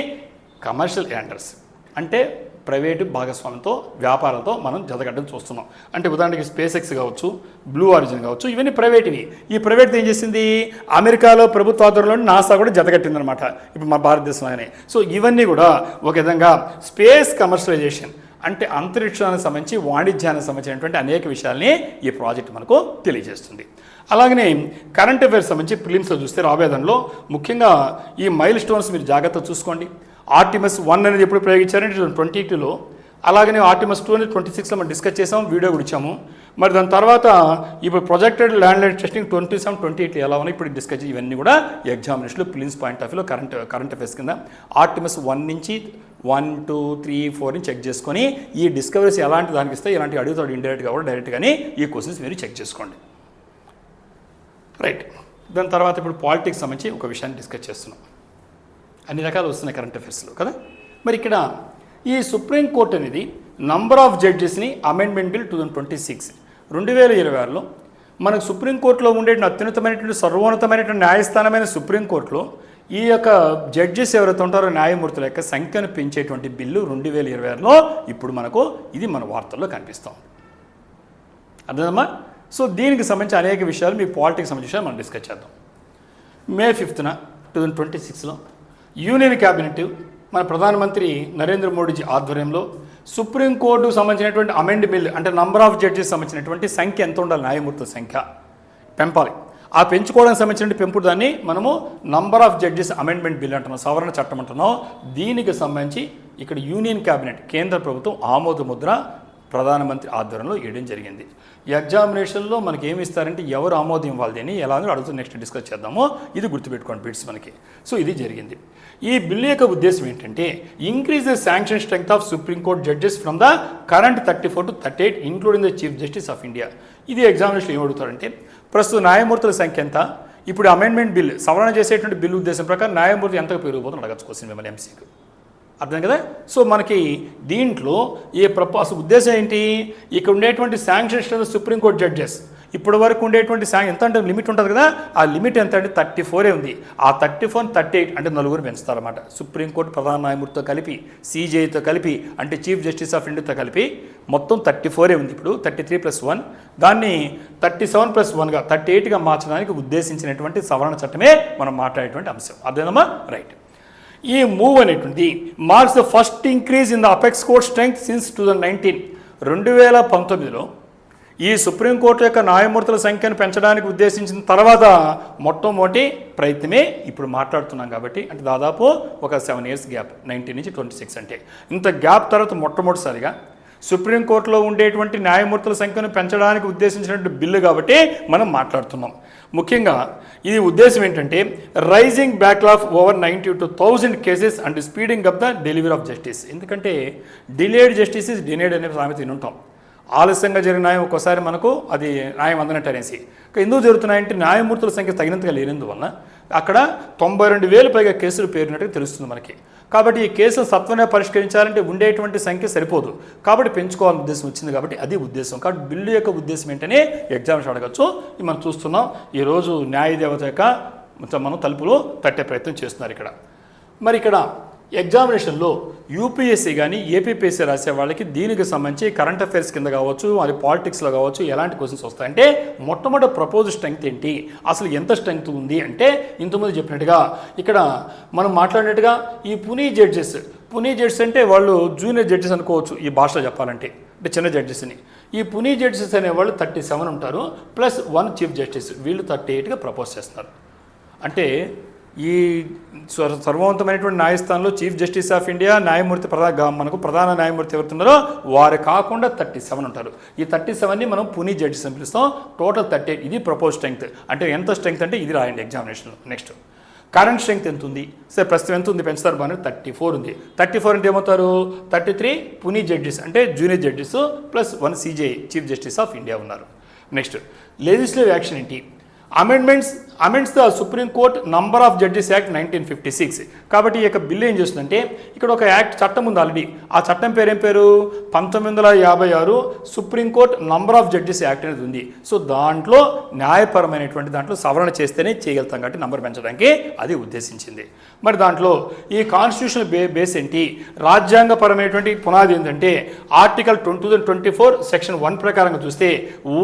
కమర్షియల్ ల్యాండర్స్ అంటే ప్రైవేటు భాగస్వామ్యంతో వ్యాపారాలతో మనం జతగడ్డం చూస్తున్నాం. అంటే ఉదాహరణకి SpaceX కావచ్చు, బ్లూ ఆరిజిన్ కావచ్చు, ఇవన్నీ ప్రైవేట్వి. ఈ ప్రైవేట్ ఏం చేసింది, అమెరికాలో ప్రభుత్వ ఆధ్వర్యంలో నాసా కూడా జతగట్టిందనమాట ఇప్పుడు మన భారతదేశంలోనే. సో ఇవన్నీ కూడా ఒక విధంగా స్పేస్ కమర్షియలైజేషన్ అంటే అంతరిక్షానికి సంబంధించి వాణిజ్యానికి సంబంధించినటువంటి అనేక విషయాల్ని ఈ ప్రాజెక్ట్ మనకు తెలియజేస్తుంది. అలాగనే కరెంట్ అఫైర్స్ సంబంధించి ప్రిలిమ్స్లో చూస్తే రాబోయే దానిలో ముఖ్యంగా ఈ మైల్ స్టోన్స్ మీరు జాగ్రత్తగా చూసుకోండి. ఆర్టిమస్ 1 అనేది ఎప్పుడు ప్రయోగించారంటే 2022లో, అలాగనే ఆర్టిమస్ 2 అనేది 26లో మనం డిస్కస్ చేసాం, వీడియో కూడా ఇచ్చాము. మరి దాని తర్వాత ఇప్పుడు ప్రొజెక్టెడ్ ల్యాండ్లైన్ టెస్టింగ్ 27, 28 ఎలా ఉన్నాయి ఇప్పుడు డిస్కస్, ఇవన్నీ కూడా ఎగ్జామినేషన్లో ప్రిలిమ్స్ పాయింట్ ఆఫ్ వ్యూలో కరెంట్ అఫైర్స్ కింద ఆర్టిమస్ 1 నుంచి 1, 2, 3, 4ని చెక్ చేసుకొని ఈ డిస్కవరీస్ ఎలాంటి దానికి ఇస్తే ఇలాంటి అడుగుతాడు ఇండైరెక్ట్గా కూడా డైరెక్ట్గానే ఈ క్వశ్చన్స్ మీరు చెక్ చేసుకోండి. రైట్, దాని తర్వాత ఇప్పుడు పాలిటిక్స్ సంబంధించి ఒక విషయాన్ని డిస్కస్ చేస్తున్నాం. అన్ని రకాలు వస్తున్నాయి కరెంట్ అఫైర్స్లో కదా. మరి ఇక్కడ ఈ సుప్రీంకోర్టు అనేది నంబర్ ఆఫ్ జడ్జెస్ని అమెండ్మెంట్ బిల్ 2026 2026లో మనకు సుప్రీంకోర్టులో ఉండే అత్యున్నతమైనటువంటి సర్వోన్నతమైనటువంటి న్యాయస్థానమైన సుప్రీంకోర్టులో ఈ యొక్క జడ్జెస్ ఎవరైతే ఉంటారో న్యాయమూర్తుల యొక్క సంఖ్యను పెంచేటువంటి బిల్లు 2026లో ఇప్పుడు మనకు ఇది మన వార్తల్లో కనిపిస్తాం. అర్థమమ్మా? సో దీనికి సంబంధించి అనేక విషయాలు మీ పాలిటిక్స్ సంబంధించి మనం డిస్కస్ చేద్దాం. May 5th 2026లో యూనియన్ క్యాబినెట్ మన ప్రధానమంత్రి నరేంద్ర మోడీజీ ఆధ్వర్యంలో సుప్రీంకోర్టుకు సంబంధించినటువంటి అమెండ్ బిల్ అంటే నంబర్ ఆఫ్ జడ్జెస్ సంబంధించినటువంటి సంఖ్య ఎంత ఉండాలి, న్యాయమూర్తుల సంఖ్య పెంపాలి. ఆ పెంచుకోవడానికి సంబంధించిన పెంపుడు దాన్ని మనము number of judges amendment bill అంటున్నాం, సవరణ చట్టం అంటున్నాం. దీనికి సంబంధించి ఇక్కడ యూనియన్ క్యాబినెట్ కేంద్ర ప్రభుత్వం ఆమోద ముద్ర ప్రధానమంత్రి ఆధ్వర్యంలో వేయడం జరిగింది. ఎగ్జామినేషన్లో మనకి ఏమి ఇస్తారంటే ఎవరు ఆమోదం ఇవ్వాలి అని ఎలా అడుగుతుంది, నెక్స్ట్ డిస్కస్ చేద్దాము. ఇది గుర్తుపెట్టుకోండి బిట్స్ మనకి. సో ఇది జరిగింది. ఈ బిల్ యొక్క ఉద్దేశం ఏంటంటే increase the sanction strength of supreme court judges from the current 34 to 38 including the chief justice of India. ఇది ఎగ్జామినేషన్ ఏం అడుగుతారంటే ప్రస్తుత న్యాయమూర్తుల సంఖ్య ఎంత, ఇప్పుడు అమెండ్మెంట్ బిల్ సవరణ చేసేటువంటి బిల్ ఉద్దేశం ప్రకారం న్యాయమూర్తి ఎంతకు పెరిగిపోతుంది అడగచ్చు క్వశ్చన్ మిమ్మల్ని ఎంసీకి. అర్థం కదా. సో మనకి దీంట్లో అసలు ఉద్దేశం ఏంటి, ఇక్కడ ఉండేటువంటి శాంక్షన్ సుప్రీంకోర్టు జడ్జెస్ ఇప్పటి వరకు ఉండేటువంటి ఎంత అంటే లిమిట్ ఉంటుంది కదా, ఆ లిమిట్ ఎంత అంటే 34 ఉంది. ఆ 34 38 అంటే నలుగురు పెంచుతారన్నమాట. సుప్రీంకోర్టు ప్రధాన న్యాయమూర్తితో కలిపి, సిజేఐతో కలిపి, అంటే చీఫ్ జస్టిస్ ఆఫ్ ఇండియాతో కలిపి మొత్తం 34 ఉంది. ఇప్పుడు 33+1 దాన్ని 37+1గా 38గా మార్చడానికి ఉద్దేశించినటువంటి సవరణ చట్టమే మనం మాట్లాడేటువంటి అంశం. అదేనమ్మా, రైట్. ఈ మూవ్ అనేటువంటి marks the first increase in the apex court strength since 2019. 2019లో ఈ సుప్రీంకోర్టు యొక్క న్యాయమూర్తుల సంఖ్యను పెంచడానికి ఉద్దేశించిన తర్వాత మొట్టమొదటి ప్రయత్నమే ఇప్పుడు మాట్లాడుతున్నాం కాబట్టి, అంటే దాదాపు ఒక 7 years గ్యాప్, 19 నుంచి 26 అంటే ఇంత గ్యాప్ తర్వాత మొట్టమొదటిసారిగా సుప్రీంకోర్టులో ఉండేటువంటి న్యాయమూర్తుల సంఖ్యను పెంచడానికి ఉద్దేశించినటువంటి బిల్లు కాబట్టి మనం మాట్లాడుతున్నాం. ముఖ్యంగా ఇది ఉద్దేశం ఏంటంటే rising backlog over 92,000 cases and speeding up the delivery of justice. ఎందుకంటే డిలేడ్ జస్టిస్ ఇస్ డినేడ్ అనే సామెత వినుంటాం. ఆలస్యంగా జరిగిన న్యాయం ఒక్కోసారి మనకు అది న్యాయం అందనట్టు అనేసి. ఎందుకు జరుగుతున్నాయంటే న్యాయమూర్తుల సంఖ్య తగినంతగా లేనందువలన అక్కడ 92,000 పైగా కేసులు పేరినట్టుగా తెలుస్తుంది మనకి. కాబట్టి ఈ కేసులు సత్వమే పరిష్కరించాలంటే ఉండేటువంటి సంఖ్య సరిపోదు, కాబట్టి పెంచుకోవాలని ఉద్దేశం వచ్చింది. కాబట్టి అది ఉద్దేశం. కాబట్టి బిల్లు యొక్క ఉద్దేశం ఏంటనే ఎగ్జామ్స్ అడగచ్చు. మనం చూస్తున్నాం ఈరోజు న్యాయదేవత యొక్క మనం తలుపులు తట్టే ప్రయత్నం చేస్తున్నారు ఇక్కడ. మరి ఇక్కడ ఎగ్జామినేషన్లో యూపీఎస్సీ కానీ ఏపీపీఎస్సీ రాసే వాళ్ళకి దీనికి సంబంధించి కరెంట్ అఫైర్స్ కింద కావచ్చు, అది పాలిటిక్స్లో కావచ్చు, ఎలాంటి క్వశ్చన్స్ వస్తాయంటే మొట్టమొదటి ప్రపోజ్ స్ట్రెంగ్త్ ఏంటి, అసలు ఎంత స్ట్రెంగ్త్ ఉంది అంటే ఇంతకుముందు చెప్పినట్టుగా ఇక్కడ మనం మాట్లాడినట్టుగా ఈ పునీ జడ్జెస్ అంటే వాళ్ళు జూనియర్ జడ్జెస్ అనుకోవచ్చు ఈ భాషలో చెప్పాలంటే, అంటే చిన్న జడ్జెస్ని. ఈ పునీ జడ్జెస్ అనేవాళ్ళు 37 ఉంటారు, ప్లస్ 1 చీఫ్ జస్టిస్, వీళ్ళు 38గా ప్రపోజ్ చేస్తున్నారు. అంటే ఈ సర్వోన్నతమైనటువంటి న్యాయస్థానంలో చీఫ్ జస్టిస్ ఆఫ్ ఇండియా న్యాయమూర్తి మనకు ప్రధాన న్యాయమూర్తి ఎవరుతున్నారో వారు కాకుండా 37 ఉంటారు. ఈ 37ని మనం పునీ జడ్జెస్ అని పిలుస్తాం. టోటల్ 38. ఇది ప్రపోజ్ స్ట్రెంగ్త్. అంటే ఎంత స్ట్రెంగ్త్ అంటే ఇది రాయండి ఎగ్జామినేషన్లో. నెక్స్ట్ కరెంట్ స్ట్రెంగ్త్ ఎంత ఉంది, సరే ప్రస్తుతం ఎంత ఉంది పెంచుతారు బాగా 34 ఉంది. 34 అంటే ఏమవుతారు 33 పునీ జడ్జెస్ అంటే junior judges plus 1 CJI chief justice of India ఉన్నారు. నెక్స్ట్ లెజిస్లేటివ్ యాక్షన్ ఏంటి, amends the supreme court number of judges act 1956. కాబట్టి ఈ యొక్క బిల్లు ఏం చేస్తుందంటే ఇక్కడ ఒక యాక్ట్ చట్టం ఉంది ఆల్రెడీ. ఆ చట్టం పేరు ఏం పేరు 1956 supreme court number of judges act అనేది ఉంది. సో దాంట్లో న్యాయపరమైనటువంటి దాంట్లో సవరణ చేస్తేనే చేయగలుగుతాం కాబట్టి నంబర్ పెంచడానికి అది ఉద్దేశించింది. మరి దాంట్లో ఈ కాన్స్టిట్యూషనల్ బేస్ ఏంటి, రాజ్యాంగపరమైనటువంటి పునాది ఏంటంటే ఆర్టికల్ 2024 సెక్షన్ 1 ప్రకారంగా చూస్తే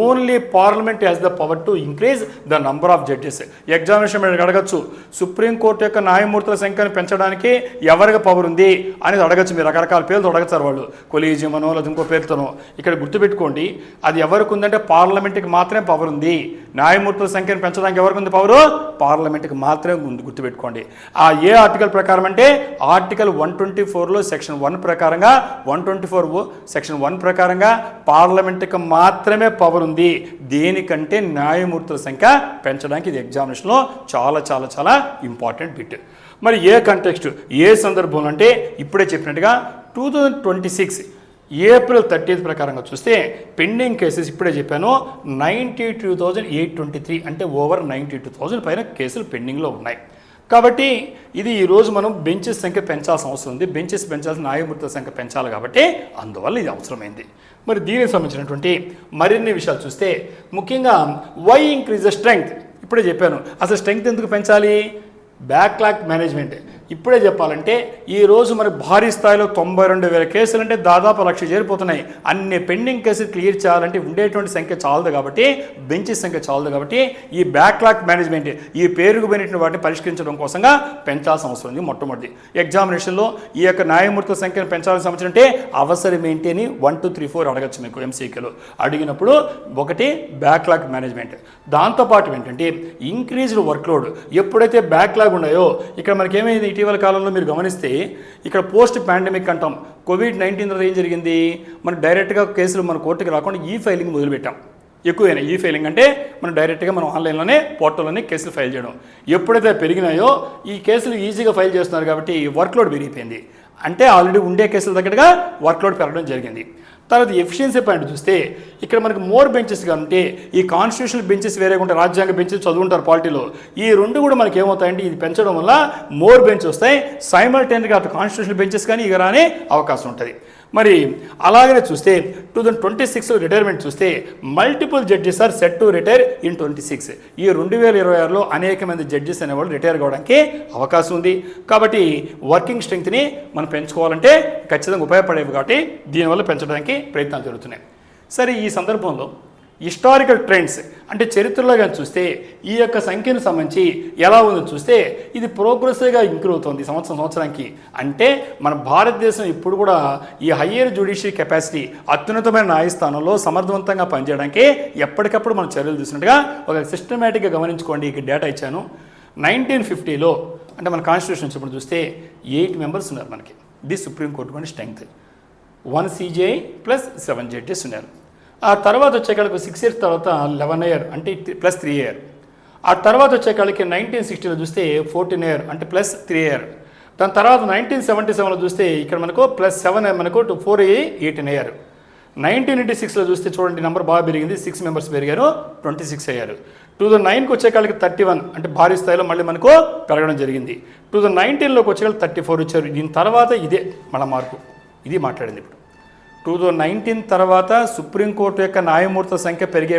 only parliament has the power to increase the number of judges. Examination మీరు అడగచ్చు సుప్రీంకోర్టు యొక్క న్యాయమూర్తుల సంఖ్యను పెంచడానికి ఎవరికి పవర్ ఉంది అనేది అడగచ్చు. మీరు రకరకాల పేర్లతో అడగచ్చారు వాళ్ళు, కొలీజియం అనో లేదా ఇంకో పేరుతోనో. ఇక్కడ గుర్తుపెట్టుకోండి అది ఎవరికి ఉందంటే పార్లమెంట్కి మాత్రమే పవర్ ఉంది. న్యాయమూర్తుల సంఖ్యను పెంచడానికి ఎవరికి ఉంది పవరు, పార్లమెంట్కి మాత్రమే ఉంది. గుర్తుపెట్టుకోండి. ఆ ఏ ఆర్టికల్ ప్రకారం అంటే ఆర్టికల్ 124లో సెక్షన్ 1 ప్రకారంగా 124 సెక్షన్ 1 ప్రకారంగా పార్లమెంట్కి మాత్రమే పవర్ ఉంది. దేనికంటే న్యాయమూర్తుల సంఖ్య పెంచడానికి ఇది ఎగ్జామినేషన్లో చాలా చాలా చాలా ఇంపార్టెంట్ బిట్. మరి ఏ కంటెక్స్ట్ ఏ సందర్భంలో అంటే ఇప్పుడే చెప్పినట్టుగా 2026 ఏప్రిల్ 30 ప్రకారంగా చూస్తే పెండింగ్ కేసెస్ ఇప్పుడే చెప్పాను 92,823 అంటే ఓవర్ 92,000 పైన కేసులు పెండింగ్లో ఉన్నాయి. కాబట్టి ఇది ఈరోజు మనం బెంచెస్ సంఖ్య పెంచాల్సిన అవసరం ఉంది. బెంచెస్ పెంచాల్సిన న్యాయమూర్తుల సంఖ్య పెంచాలి కాబట్టి అందువల్ల ఇది అవసరమైంది. మరి దీనికి సంబంధించినటువంటి మరిన్ని విషయాలు చూస్తే ముఖ్యంగా వై ఇంక్రీజ్ ద స్ట్రెంగ్త్ ఇప్పుడే చెప్పాను. అసలు స్ట్రెంగ్త్ ఎందుకు పెంచాలి, బ్యాక్లాగ్ మేనేజ్మెంట్. ఇప్పుడే చెప్పాలంటే ఈరోజు మరి భారీ స్థాయిలో 92,000 కేసులు అంటే దాదాపు 1,00,000 చేరిపోతున్నాయి. అన్ని పెండింగ్ కేసులు క్లియర్ చేయాలంటే ఉండేటువంటి సంఖ్య చాలదు కాబట్టి, బెంచెస్ సంఖ్య చాలదు కాబట్టి ఈ బ్యాక్లాగ్ మేనేజ్మెంట్ ఈ పేరుకుపోయినటువంటి వాటిని పరిష్కరించడం కోసంగా పెంచాల్సిన అవసరం ఉంది. మొట్టమొదటి ఎగ్జామినేషన్లో ఈ యొక్క న్యాయమూర్తుల సంఖ్యను పెంచాల్సిన సంవత్సరం అంటే అవసరం ఏంటి అని 1, 2, 3, 4 అడగచ్చు మీకు ఎంసీక్యూలో. అడిగినప్పుడు ఒకటి బ్యాక్లాగ్ మేనేజ్మెంట్. దాంతోపాటు ఏంటంటే ఇంక్రీజ్డ్ వర్క్లోడ్. ఎప్పుడైతే బ్యాక్లాగ్ ఉన్నాయో ఇక్కడ మనకేమైంది ఇటీవల కాలంలో మీరు గమనిస్తే ఇక్కడ పోస్ట్ పాండమిక్ అంటాం. కోవిడ్-19 తర్వాత ఏం జరిగింది, మనం డైరెక్ట్గా కేసులు మన కోర్టుకి రాకుండా ఈ ఫైలింగ్ మొదలుపెట్టాం. ఎక్కువైనా ఈ ఫైలింగ్ అంటే మనం డైరెక్ట్గా మనం ఆన్లైన్లోనే పోర్టల్లోనే కేసులు ఫైల్ చేయడం. ఎప్పుడైతే పెరిగినాయో ఈ కేసులు ఈజీగా ఫైల్ చేస్తున్నారు కాబట్టి వర్క్లోడ్ పెరిగిపోయింది. అంటే ఆల్రెడీ ఉండే కేసుల దగ్గరగా వర్క్లోడ్ పెరగడం జరిగింది. తర్వాత ఎఫిషియన్సీ పాయింట్ చూస్తే ఇక్కడ మనకి మోర్ బెంచెస్గా ఉంటే ఈ కాన్స్టిట్యూషనల్ బెంచెస్ వేరే ఉంటాయి, రాజ్యాంగ బెంచెస్ చదువుంటారు పార్టీలో. ఈ రెండు కూడా మనకి ఏమవుతాయంటే ఇది పెంచడం వల్ల మోర్ బెంచ్ వస్తాయి, సైమల్టేనియస్గా అటు కాన్స్టిట్యూషనల్ బెంచెస్ కానీ ఇక రానే అవకాశం ఉంటుంది. మరి అలాగనే చూస్తే 2026 రిటైర్మెంట్ చూస్తే multiple judges are set to retire in 26. ఈ 2026లో అనేక మంది జడ్జెస్ అనేవాళ్ళు రిటైర్ కావడానికి అవకాశం ఉంది. కాబట్టి వర్కింగ్ స్ట్రెంగ్త్ని మనం పెంచుకోవాలంటే ఖచ్చితంగా ఉపయోగపడేవి కాబట్టి దీనివల్ల పెంచడానికి ప్రయత్నాలు జరుగుతున్నాయి. సరే, ఈ సందర్భంలో హిస్టారికల్ ట్రెండ్స్ అంటే చరిత్రలో కానీ చూస్తే ఈ యొక్క సంఖ్యను సంబంధించి ఎలా ఉందని చూస్తే ఇది ప్రోగ్రెసివ్గా ఇంక్రూవ్ అవుతుంది సంవత్సరానికి. అంటే మన భారతదేశం ఇప్పుడు కూడా ఈ హయ్యర్ జ్యుడిషియరీ కెపాసిటీ అత్యున్నతమైన న్యాయస్థానంలో సమర్థవంతంగా పనిచేయడానికి ఎప్పటికప్పుడు మనం చర్యలు తీసుకున్నట్టుగా ఒక సిస్టమేటిక్గా గమనించుకోండి. ఇక్కడ డేటా ఇచ్చాను. 1950లో అంటే మన కాన్స్టిట్యూషన్ ఇప్పుడు చూస్తే 8 మెంబర్స్ ఉన్నారు మనకి. ది సుప్రీంకోర్టు కొన్ని స్ట్రెంగ్త్ 1 CJI ప్లస్ 7 జడ్జెస్ ఉన్నారు. ఆ తర్వాత వచ్చేకాళ్ళకి 6 years తర్వాత 11 year అంటే ప్లస్ 3 year. ఆ తర్వాత వచ్చేకాళ్ళకి 1960లో చూస్తే 14 year అంటే ప్లస్ 3 year. దాని తర్వాత 1977లో చూస్తే ఇక్కడ మనకు ప్లస్ 7 మనకు 4 అయ్యి 18 year. 1986లో చూస్తే చూడండి నెంబర్ బాగా పెరిగింది, 6 members పెరిగారు, 26 అయ్యారు. 2009కి వచ్చేకాళ్ళకి 31 అంటే భారీ స్థాయిలో మళ్ళీ మనకు పెరగడం జరిగింది. 2019లోకి వచ్చేకాళ్ళకి 34 వచ్చారు. దీని తర్వాత ఇదే మన మార్పు, ఇది మాట్లాడింది. ఇప్పుడు 2019 తర్వాత సుప్రీంకోర్టు యొక్క న్యాయమూర్తుల సంఖ్య పెంచే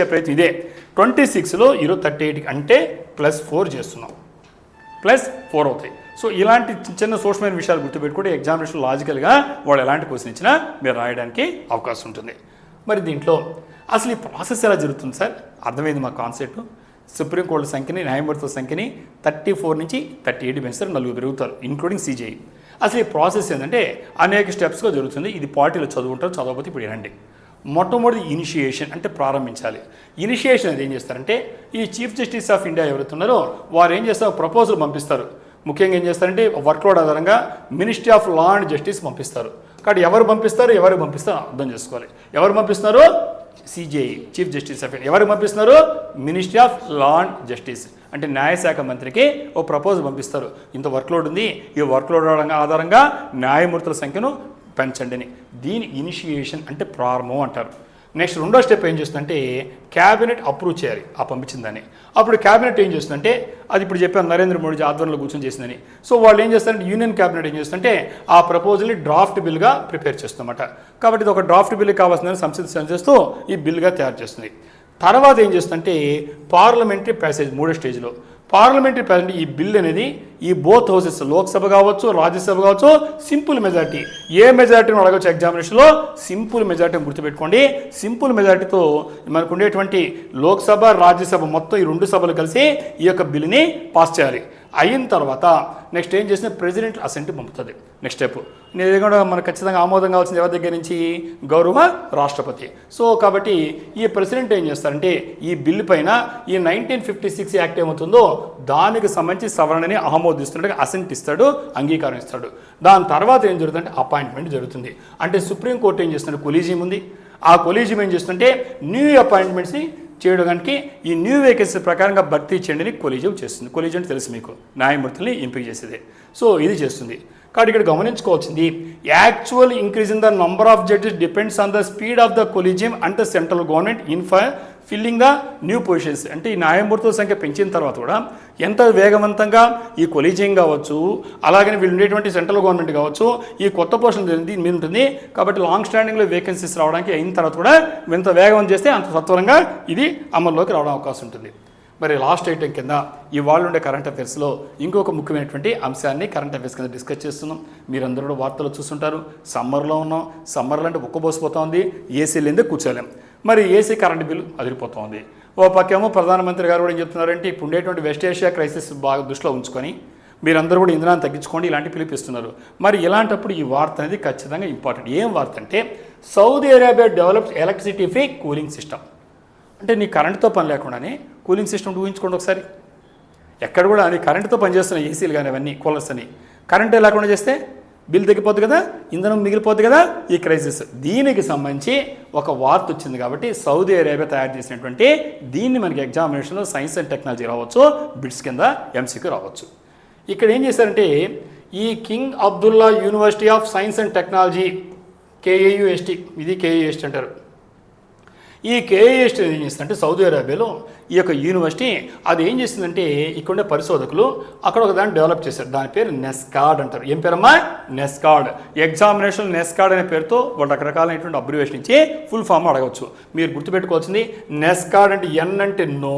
ప్రయత్నం ఇదే. 26లో 38 అంటే ప్లస్ 4 చేస్తున్నాం, ప్లస్ 4 అవుతాయి. సో ఇలాంటి చిన్న సూక్ష్మమైన విషయాలు గుర్తుపెట్టుకుంటే ఎగ్జామినేషన్ లాజికల్గా వాళ్ళు ఎలాంటి క్వశ్చన్ ఇచ్చినా మీరు రాయడానికి అవకాశం ఉంటుంది. మరి దీంట్లో అసలు ఈ ప్రాసెస్ ఎలా జరుగుతుంది సార్? అర్థమైంది మా కాన్సెప్ట్. సుప్రీంకోర్టు సంఖ్యని, న్యాయమూర్తుల సంఖ్యని 34 నుంచి 38 పెంచుతారు, 4 పెరుగుతారు ఇంక్లూడింగ్ CJI. అసలు ఈ ప్రాసెస్ ఏంటంటే అనేక స్టెప్స్గా జరుగుతుంది. ఇది పార్టీలో చదువుకుంటారు, చదవకపోతే ఇప్పుడు వినండి. మొట్టమొదటి ఇనిషియేషన్ అంటే ప్రారంభించాలి. ఇనిషియేషన్ అనేది ఏం చేస్తారంటే ఈ చీఫ్ జస్టిస్ ఆఫ్ ఇండియా ఎవరుతున్నారో వారు ఏం చేస్తారు, ప్రపోజల్ పంపిస్తారు. ముఖ్యంగా ఏం చేస్తారంటే వర్క్లోడ్ ఆధారంగా ministry of law and justice పంపిస్తారు. కాబట్టి ఎవరు పంపిస్తారో అర్థం చేసుకోవాలి. ఎవరు పంపిస్తున్నారో CJI chief justice of India. ఎవరికి పంపిస్తున్నారు? Ministry of law and justice అంటే న్యాయశాఖ మంత్రికి ఓ ప్రపోజల్ పంపిస్తారు. ఇంత వర్క్లోడ్ ఉంది, ఈ వర్క్లోడ్ ఆధారంగా న్యాయమూర్తుల సంఖ్యను పెంచండి అని. దీని ఇనిషియేషన్ అంటే ప్రారంభం అంటారు. నెక్స్ట్ రెండో స్టెప్ ఏం చేస్తుందంటే క్యాబినెట్ అప్రూవ్ చేయాలి ఆ పంపించిందని. అప్పుడు క్యాబినెట్ ఏం చేస్తుందంటే అది ఇప్పుడు చెప్పాను నరేంద్ర మోడీ ఆధ్వర్యంలో కూర్చొని చేసిందని. సో వాళ్ళు ఏం చేస్తారంటే యూనియన్ క్యాబినెట్ ఏం చేస్తుందంటే ఆ ప్రపోజల్ని డ్రాఫ్ట్ బిల్గా ప్రిపేర్ చేస్తుందన్నమాట. కాబట్టి ఇది ఒక డ్రాఫ్ట్ బిల్ కావాల్సిందని సంసిద్ధం చేస్తూ ఈ బిల్గా తయారు చేస్తుంది. తర్వాత ఏం చేస్తుందంటే పార్లమెంటరీ ప్యాసేజ్ 3వ స్టేజ్లో పార్లమెంటరీ ప్యాసేజ్ ఈ బిల్ అనేది ఈ బోత్ హౌసెస్ లోక్సభ కావచ్చు, రాజ్యసభ కావచ్చు, సింపుల్ మెజారిటీ ఏ మెజారిటీని అడగవచ్చు ఎగ్జామినేషన్లో సింపుల్ మెజారిటీని గుర్తుపెట్టుకోండి. సింపుల్ మెజారిటీతో మనకు ఉండేటువంటి లోక్సభ, రాజ్యసభ మొత్తం ఈ 2 సభలు కలిసి ఈ యొక్క బిల్లుని పాస్ చేయాలి. అయిన తర్వాత నెక్స్ట్ ఏం చేసిన ప్రెసిడెంట్ అసెంట్ పంపుతుంది. నెక్స్ట్ స్టెప్ ఇది కూడా మనకు ఖచ్చితంగా ఆమోదం కావాల్సింది ఎవరి దగ్గర నుంచి? గౌరవ రాష్ట్రపతి. సో కాబట్టి ఈ ప్రెసిడెంట్ ఏం చేస్తారంటే ఈ బిల్లు పైన ఈ 1956 యాక్ట్ ఏమవుతుందో దానికి సంబంధించి సవరణని ఆమోదిస్తున్నట్టుగా అసెంట్ ఇస్తాడు, అంగీకారం ఇస్తాడు. దాని తర్వాత ఏం జరుగుతుందంటే అపాయింట్మెంట్ జరుగుతుంది. అంటే సుప్రీంకోర్టు ఏం చేస్తుంటే కొలీజియం ఉంది. ఆ కొలీజియం ఏం చేస్తుంటే న్యూ అపాయింట్మెంట్స్ని చేయడానికి ఈ న్యూ వేకెన్సీ ప్రకారంగా భర్తీ చేయండి అని కొలీజియం చేస్తుంది. కొలీజియం అంటే తెలుసు మీకు, న్యాయమూర్తుల్ని ఎంపిక చేసేది. సో ఇది చేస్తుంది. కాబట్టి ఇక్కడ గమనించుకోవాల్సింది actual increase in the number of judges depends on the speed of the collegium and the central government in filling the new positions. అంటే ఈ న్యాయమూర్తుల సంఖ్య పెంచిన తర్వాత కూడా ఎంత వేగవంతంగా ఈ కొలీజియం కావచ్చు, అలాగని వీళ్ళు ఉండేటువంటి సెంట్రల్ గవర్నమెంట్ కావచ్చు ఈ కొత్త పోస్టులు దీని మీద ఉంటుంది. కాబట్టి లాంగ్ స్టాండింగ్లో వేకెన్సీస్ రావడానికి అయిన తర్వాత కూడా ఎంత వేగం చేస్తే అంత సత్వరంగా ఇది అమల్లోకి రావడం అవకాశం ఉంటుంది. మరి లాస్ట్ ఐటెం కింద ఇవాళ ఉండే కరెంట్ అఫైర్స్లో ఇంకొక ముఖ్యమైనటువంటి అంశాన్ని కరెంట్ అఫైర్స్ కింద డిస్కస్ చేస్తున్నాం. మీరందరూ కూడా వార్తలు చూస్తుంటారు. సమ్మర్లో ఉన్నాం, సమ్మర్లో అంటే ఉక్కబోసిపోతుంది, ఏసీ లేదే కూర్చోలేం. మరి ఏసీ కరెంట్ బిల్లు అదిరిపోతుంది. ఓ పక్కేమో ప్రధానమంత్రి గారు కూడా ఏం చెప్తున్నారంటే ఇప్పుడు ఉండేటువంటి వెస్ట్ ఏషియా క్రైసిస్ బాగా దృష్టిలో ఉంచుకొని మీరందరూ కూడా ఇంధనాన్ని తగ్గించుకోండి ఇలాంటి పిలిపిస్తున్నారు. మరి ఇలాంటప్పుడు ఈ వార్త అనేది ఖచ్చితంగా ఇంపార్టెంట్. ఏం వార్త అంటే Saudi Arabia develops electricity free cooling system. అంటే నీ కరెంటుతో పని లేకుండానే కూలింగ్ సిస్టమ్ ఊహించుకోండి ఒకసారి. ఎక్కడ కూడా అని కరెంటుతో పనిచేస్తున్నాయి ఏసీలు కానీ అవన్నీ కూలర్స్ అని. కరెంటే లేకుండా చేస్తే బిల్ తగ్గిపోద్ది కదా, ఇంధనం మిగిలిపోద్ది కదా. ఈ క్రైసిస్ దీనికి సంబంధించి ఒక వార్త వచ్చింది. కాబట్టి సౌదీ అరేబియా తయారు చేసినటువంటి దీన్ని మనకి ఎగ్జామినేషన్లో సైన్స్ అండ్ టెక్నాలజీ రావచ్చు, బిట్స్ కింద ఎంసీక్యూ రావచ్చు. ఇక్కడ ఏం చేశారంటే ఈ king Abdullah university of science and technology KAUST, ఇది KAUST అంటారు. ఈ KAUST ఏం చేస్తుందంటే సౌదీ అరేబియాలో ఈ యొక్క యూనివర్సిటీ అది ఏం చేసిందంటే ఇక్కడ ఉండే పరిశోధకులు అక్కడ ఒక దాన్ని డెవలప్ చేశారు. దాని పేరు నెస్కాడ్ అంటారు. ఏం పేరమ్మా? నెస్కాడ్. ఎగ్జామినేషన్ నెస్కాడ్ అనే పేరుతో వాళ్ళు రకరకాలైనటువంటి అబ్రివేషన్ ఇచ్చి ఫుల్ ఫామ్ అడగవచ్చు. మీరు గుర్తుపెట్టుకోవాల్సింది నెస్కాడ్ అంటే ఎన్ అంటే నో,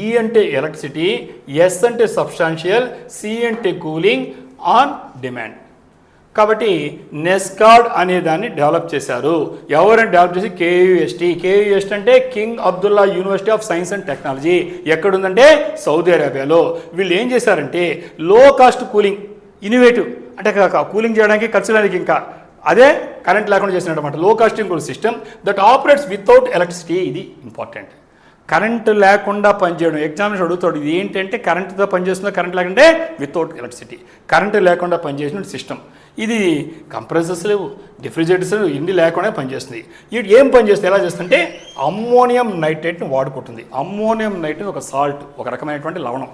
ఈ అంటే ఎలక్ట్రిసిటీ, ఎస్ అంటే సబ్స్టాన్షియల్, సి అంటే కూలింగ్, ఆన్ డిమాండ్. కాబట్టి నెస్కాడ్ అనే దాన్ని డెవలప్ చేశారు. ఎవరైనా డెవలప్ చేసి KAUST అంటే king Abdullah university of science and technology. ఎక్కడుందంటే సౌదీ అరేబియాలో. వీళ్ళు ఏం చేశారంటే లో కాస్ట్ కూలింగ్, ఇన్నోవేటివ్ అంటే కూలింగ్ చేయడానికి ఖర్చుడానికి ఇంకా అదే కరెంట్ లేకుండా చేసినమాట low costing cooling system that operates without electricity. ఇది ఇంపార్టెంట్. కరెంటు లేకుండా పనిచేయడం. ఎగ్జామినేషన్ అడుగుతాడు ఇది ఏంటంటే కరెంటుతో పనిచేస్తుందో, కరెంట్ లేకుంటే వితౌట్ ఎలక్ట్రిసిటీ, కరెంటు లేకుండా పనిచేసిన సిస్టమ్. ఇది కంప్రెసర్స్ లేవు, డిఫ్రిజిరేటర్స్ లేవు, ఇన్ని లేకుండా పనిచేస్తుంది. ఇది ఏం పనిచేస్తుంది, ఎలా చేస్తుందంటే అమ్మోనియం నైట్రేట్ని వాడుకుంటుంది. అమ్మోనియం నైట్రేట్ ఒక సాల్ట్, ఒక రకమైనటువంటి లవణం,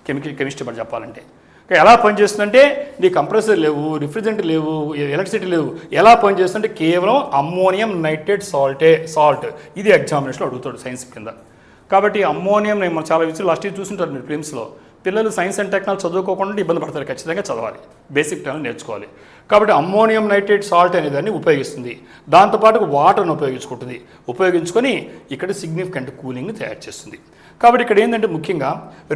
కెమిస్ట్రీ పని చెప్పాలంటే. ఎలా పనిచేస్తుందంటే నీ కంప్రెసర్ లేవు, రిఫ్రిజరెంట్ లేవు, ఎలక్ట్రిసిటీ లేవు. ఎలా పనిచేస్తుందంటే కేవలం అమ్మోనియం నైట్రేట్ సాల్ట్. ఇది ఎగ్జామినేషన్లో అడుగుతాడు సైన్స్ కింద. కాబట్టి అమ్మోనియం మనం చాలా విషయాలు లాస్ట్ ఇయర్ చూస్తుంటారు మీరు ప్రిమ్స్లో. పిల్లలు సైన్స్ అండ్ టెక్నాలజీ చదువుకోకుండా ఇబ్బంది పడతారు. ఖచ్చితంగా చదవాలి, బేసిక్ టైం నేర్చుకోవాలి. కాబట్టి అమ్మోనియం నైట్రేట్ సాల్ట్ అనే దాన్ని ఉపయోగిస్తుంది. దాంతోపాటు వాటర్ను ఉపయోగించుకొని ఇక్కడ సిగ్నిఫికెంట్ కూలింగ్ని తయారు చేస్తుంది. కాబట్టి ఇక్కడ ఏంటంటే ముఖ్యంగా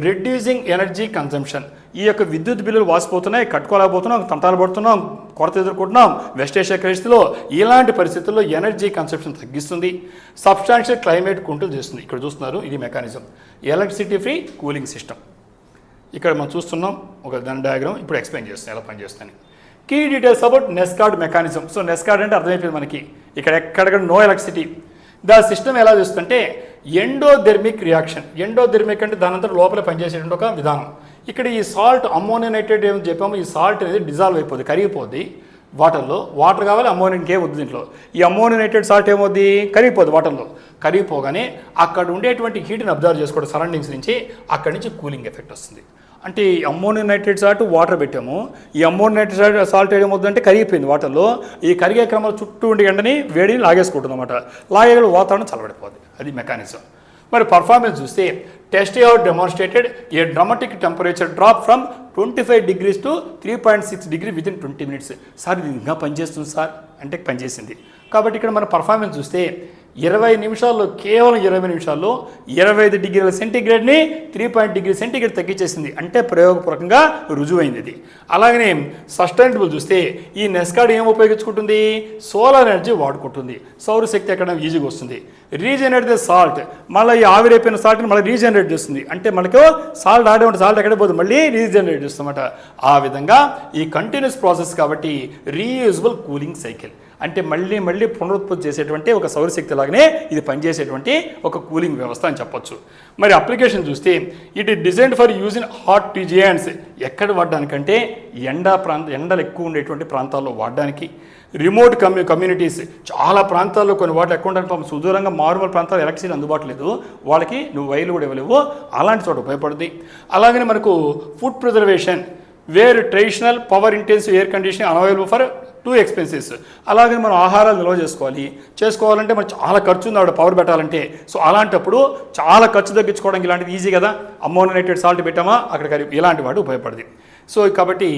రెడ్యూసింగ్ ఎనర్జీ కన్జంప్షన్. ఈ యొక్క విద్యుత్ బిల్లులు వాసిపోతున్నాయి, కట్టుకోలేకపోతున్నాం, తంటాలు పడుతున్నాం, కొరత ఎదుర్కొంటున్నాం వెస్ట్ ఏషియా పరిస్థితిలో. ఇలాంటి పరిస్థితుల్లో ఎనర్జీ కన్సంప్షన్ తగ్గిస్తుంది. సబ్స్టాన్షియల్ క్లైమేట్ కంట్రోల్ చేస్తుంది. ఇక్కడ చూస్తున్నారు ఇది mechanism, electricity free cooling system. ఇక్కడ మనం చూస్తున్నాం ఒక దాని డయాగ్రామ్. ఇప్పుడు ఎక్స్ప్లెయిన్ చేస్తాను ఎలా పనిచేస్తాను. Key details about Nescad mechanism. So Nescad అంటే అర్థమైపోయింది మనకి. ఇక్కడ ఎక్కడెక్కడ నో ఎలక్ట్రిసిటీ. దా సిస్టమ్ ఎలా చేస్తుందంటే ఎండోథెర్మిక్ రియాక్షన్. ఎండోథెర్మిక్ అంటే దానంతా లోపల పనిచేసేటువంటి ఒక విధానం. ఇక్కడ ఈ సాల్ట్ అమ్మోనియం నైట్రేట్ ఏమని చెప్పాము, ఈ సాల్ట్ అనేది డిజాల్వ్ అయిపోద్ది, కరిగిపోద్ది వాటర్లో. వాటర్ కావాలి, అమ్మోనియం ఇంకేం వద్దు దీంట్లో. ఈ అమ్మోనియం నైట్రేట్ సాల్ట్ ఏమవుద్ది, కరిగిపోద్ది వాటర్లో. కరిగిపోగానే అక్కడ ఉండేటువంటి హీట్ని అబ్జర్వ్ చేసుకోవడం సరౌండింగ్స్ నుంచి, అక్కడి నుంచి కూలింగ్ ఎఫెక్ట్ వస్తుంది. అంటే ఈ అమ్మోనియం నైట్రేట్ సాల్ట్ వాటర్ పెట్టాము, ఈ అమ్మోనియం నైట్రేట్ సాల్ట్ ఏమవుతుందంటే కరిగిపోయింది వాటర్లో. ఈ కరిగే క్రమంలో చుట్టూ ఉండే ఎండని వేడిని లాగేసుకుంటుంది అనమాట. లాగే వాతావరణం చల్లబడిపోద్ది. అది మెకానిజం. మరి పర్ఫార్మెన్స్ చూస్తే test demonstrated A dramatic temperature drop from 25 degrees to 3.6 degrees within 20 minutes. Sir ఇది ఇంకా పనిచేస్తుంది సార్ అంటే పనిచేసింది. కాబట్టి ఇక్కడ మన పర్ఫార్మెన్స్ చూస్తే 20 నిమిషాల్లో, కేవలం 20 నిమిషాల్లో 25 degrees సెంటీగ్రేడ్ని 3 degrees సెంటీగ్రేడ్ తగ్గించేసింది. అంటే ప్రయోగపూర్వకంగా రుజువైంది ఇది. అలాగనే సస్టైనబుల్ చూస్తే ఈ నెస్కాడ్ ఏం ఉపయోగించుకుంటుంది, సోలార్ ఎనర్జీ వాడుకుంటుంది. సౌరశక్తి ఎక్కడ ఈజీగా వస్తుంది. రీజనరేట్ ద సాల్ట్, మళ్ళీ ఈ ఆవిరైపోయిన సాల్ట్ని మళ్ళీ రీజనరేట్ చేస్తుంది. అంటే మనకు సాల్ట్ ఆడే ఉంటే సాల్ట్ ఎక్కడ పోతుంది, మళ్ళీ రీజనరేట్ చేస్తుందన్నమాట. ఆ విధంగా ఈ కంటిన్యూస్ ప్రాసెస్ కాబట్టి రీయూజబుల్ కూలింగ్ సైకిల్. అంటే మళ్ళీ పునరుత్పత్తి చేసేటువంటి ఒక సౌరశక్తి లాగానే ఇది పనిచేసేటువంటి ఒక కూలింగ్ వ్యవస్థ అని చెప్పొచ్చు. మరి అప్లికేషన్ చూస్తే it is designed for use in hot regions. ఎక్కడ వాడడానికంటే ఎండలు ఎక్కువ ఉండేటువంటి ప్రాంతాల్లో వాడడానికి. రిమోట్ కమ్యూనిటీస్, చాలా ప్రాంతాల్లో కొన్ని వాటిలో ఎక్కువ ఉండడానికి సుదూరంగా మారుమూల ప్రాంతాలు ఎలక్ట్రిసిటీ అందుబాటులో లేదు, వాళ్ళకి నువ్వు వైర్లు కూడా ఇవ్వలేవు, అలాంటి చోట ఉపయోగపడుతుంది. అలాగనే మనకు food preservation, where traditional power intensive air conditioning unavailable for too expenses. అలాగే మనం ఆహారాలు నిల్వ చేసుకోవాలంటే మనకు చాలా ఖర్చు ఉంది ఆవిడ పవర్ పెట్టాలంటే. సో అలాంటప్పుడు చాలా ఖర్చు తగ్గించుకోవడానికి ఇలాంటిది ఈజీ కదా. అమ్మోనియం నైట్రేట్ సాల్ట్ పెట్టామా అక్కడ ఇలాంటి వాటి ఉపయోగపడుతుంది. సో కాబట్టి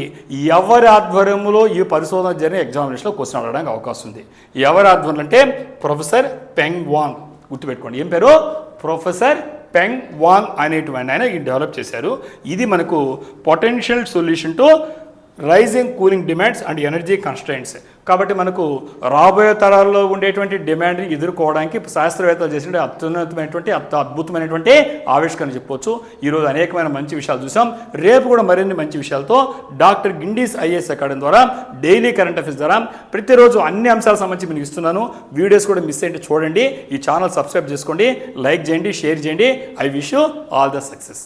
ఎవరి ఆధ్వర్యంలో ఈ పరిశోధన జరిగిన ఎగ్జామినేషన్లో క్వశ్చన్ అడగడానికి అవకాశం ఉంది. ఎవరి ఆధ్వర్యంలో అంటే ప్రొఫెసర్ పెంగ్ వాంగ్. గుర్తుపెట్టుకోండి ఏం పేరు, ప్రొఫెసర్ పెంగ్ వాంగ్ అనేటువంటి ఆయన ఇది డెవలప్ చేశారు. ఇది మనకు potential solution to rising cooling demands and energy constraints. కాబట్టి మనకు రాబోయే తరాల్లో ఉండేటువంటి డిమాండ్ని ఎదుర్కోవడానికి శాస్త్రవేత్తలు చేసిన అద్భుతమైనటువంటి ఆవిష్కరణ చెప్పవచ్చు. ఈరోజు అనేకమైన మంచి విషయాలు చూసాం. రేపు కూడా మరిన్ని మంచి విషయాలతో డాక్టర్ గిండీస్ ఐఏఎస్ అకాడమీ ద్వారా డైలీ కరెంట్ అఫైర్స్ ద్వారా ప్రతిరోజు అన్ని అంశాలకు సంబంధించి మీకు ఇస్తున్నాను. వీడియోస్ కూడా మిస్ అయ్యి చూడండి. ఈ ఛానల్ సబ్స్క్రైబ్ చేసుకోండి, లైక్ చేయండి, షేర్ చేయండి. I wish you all the success.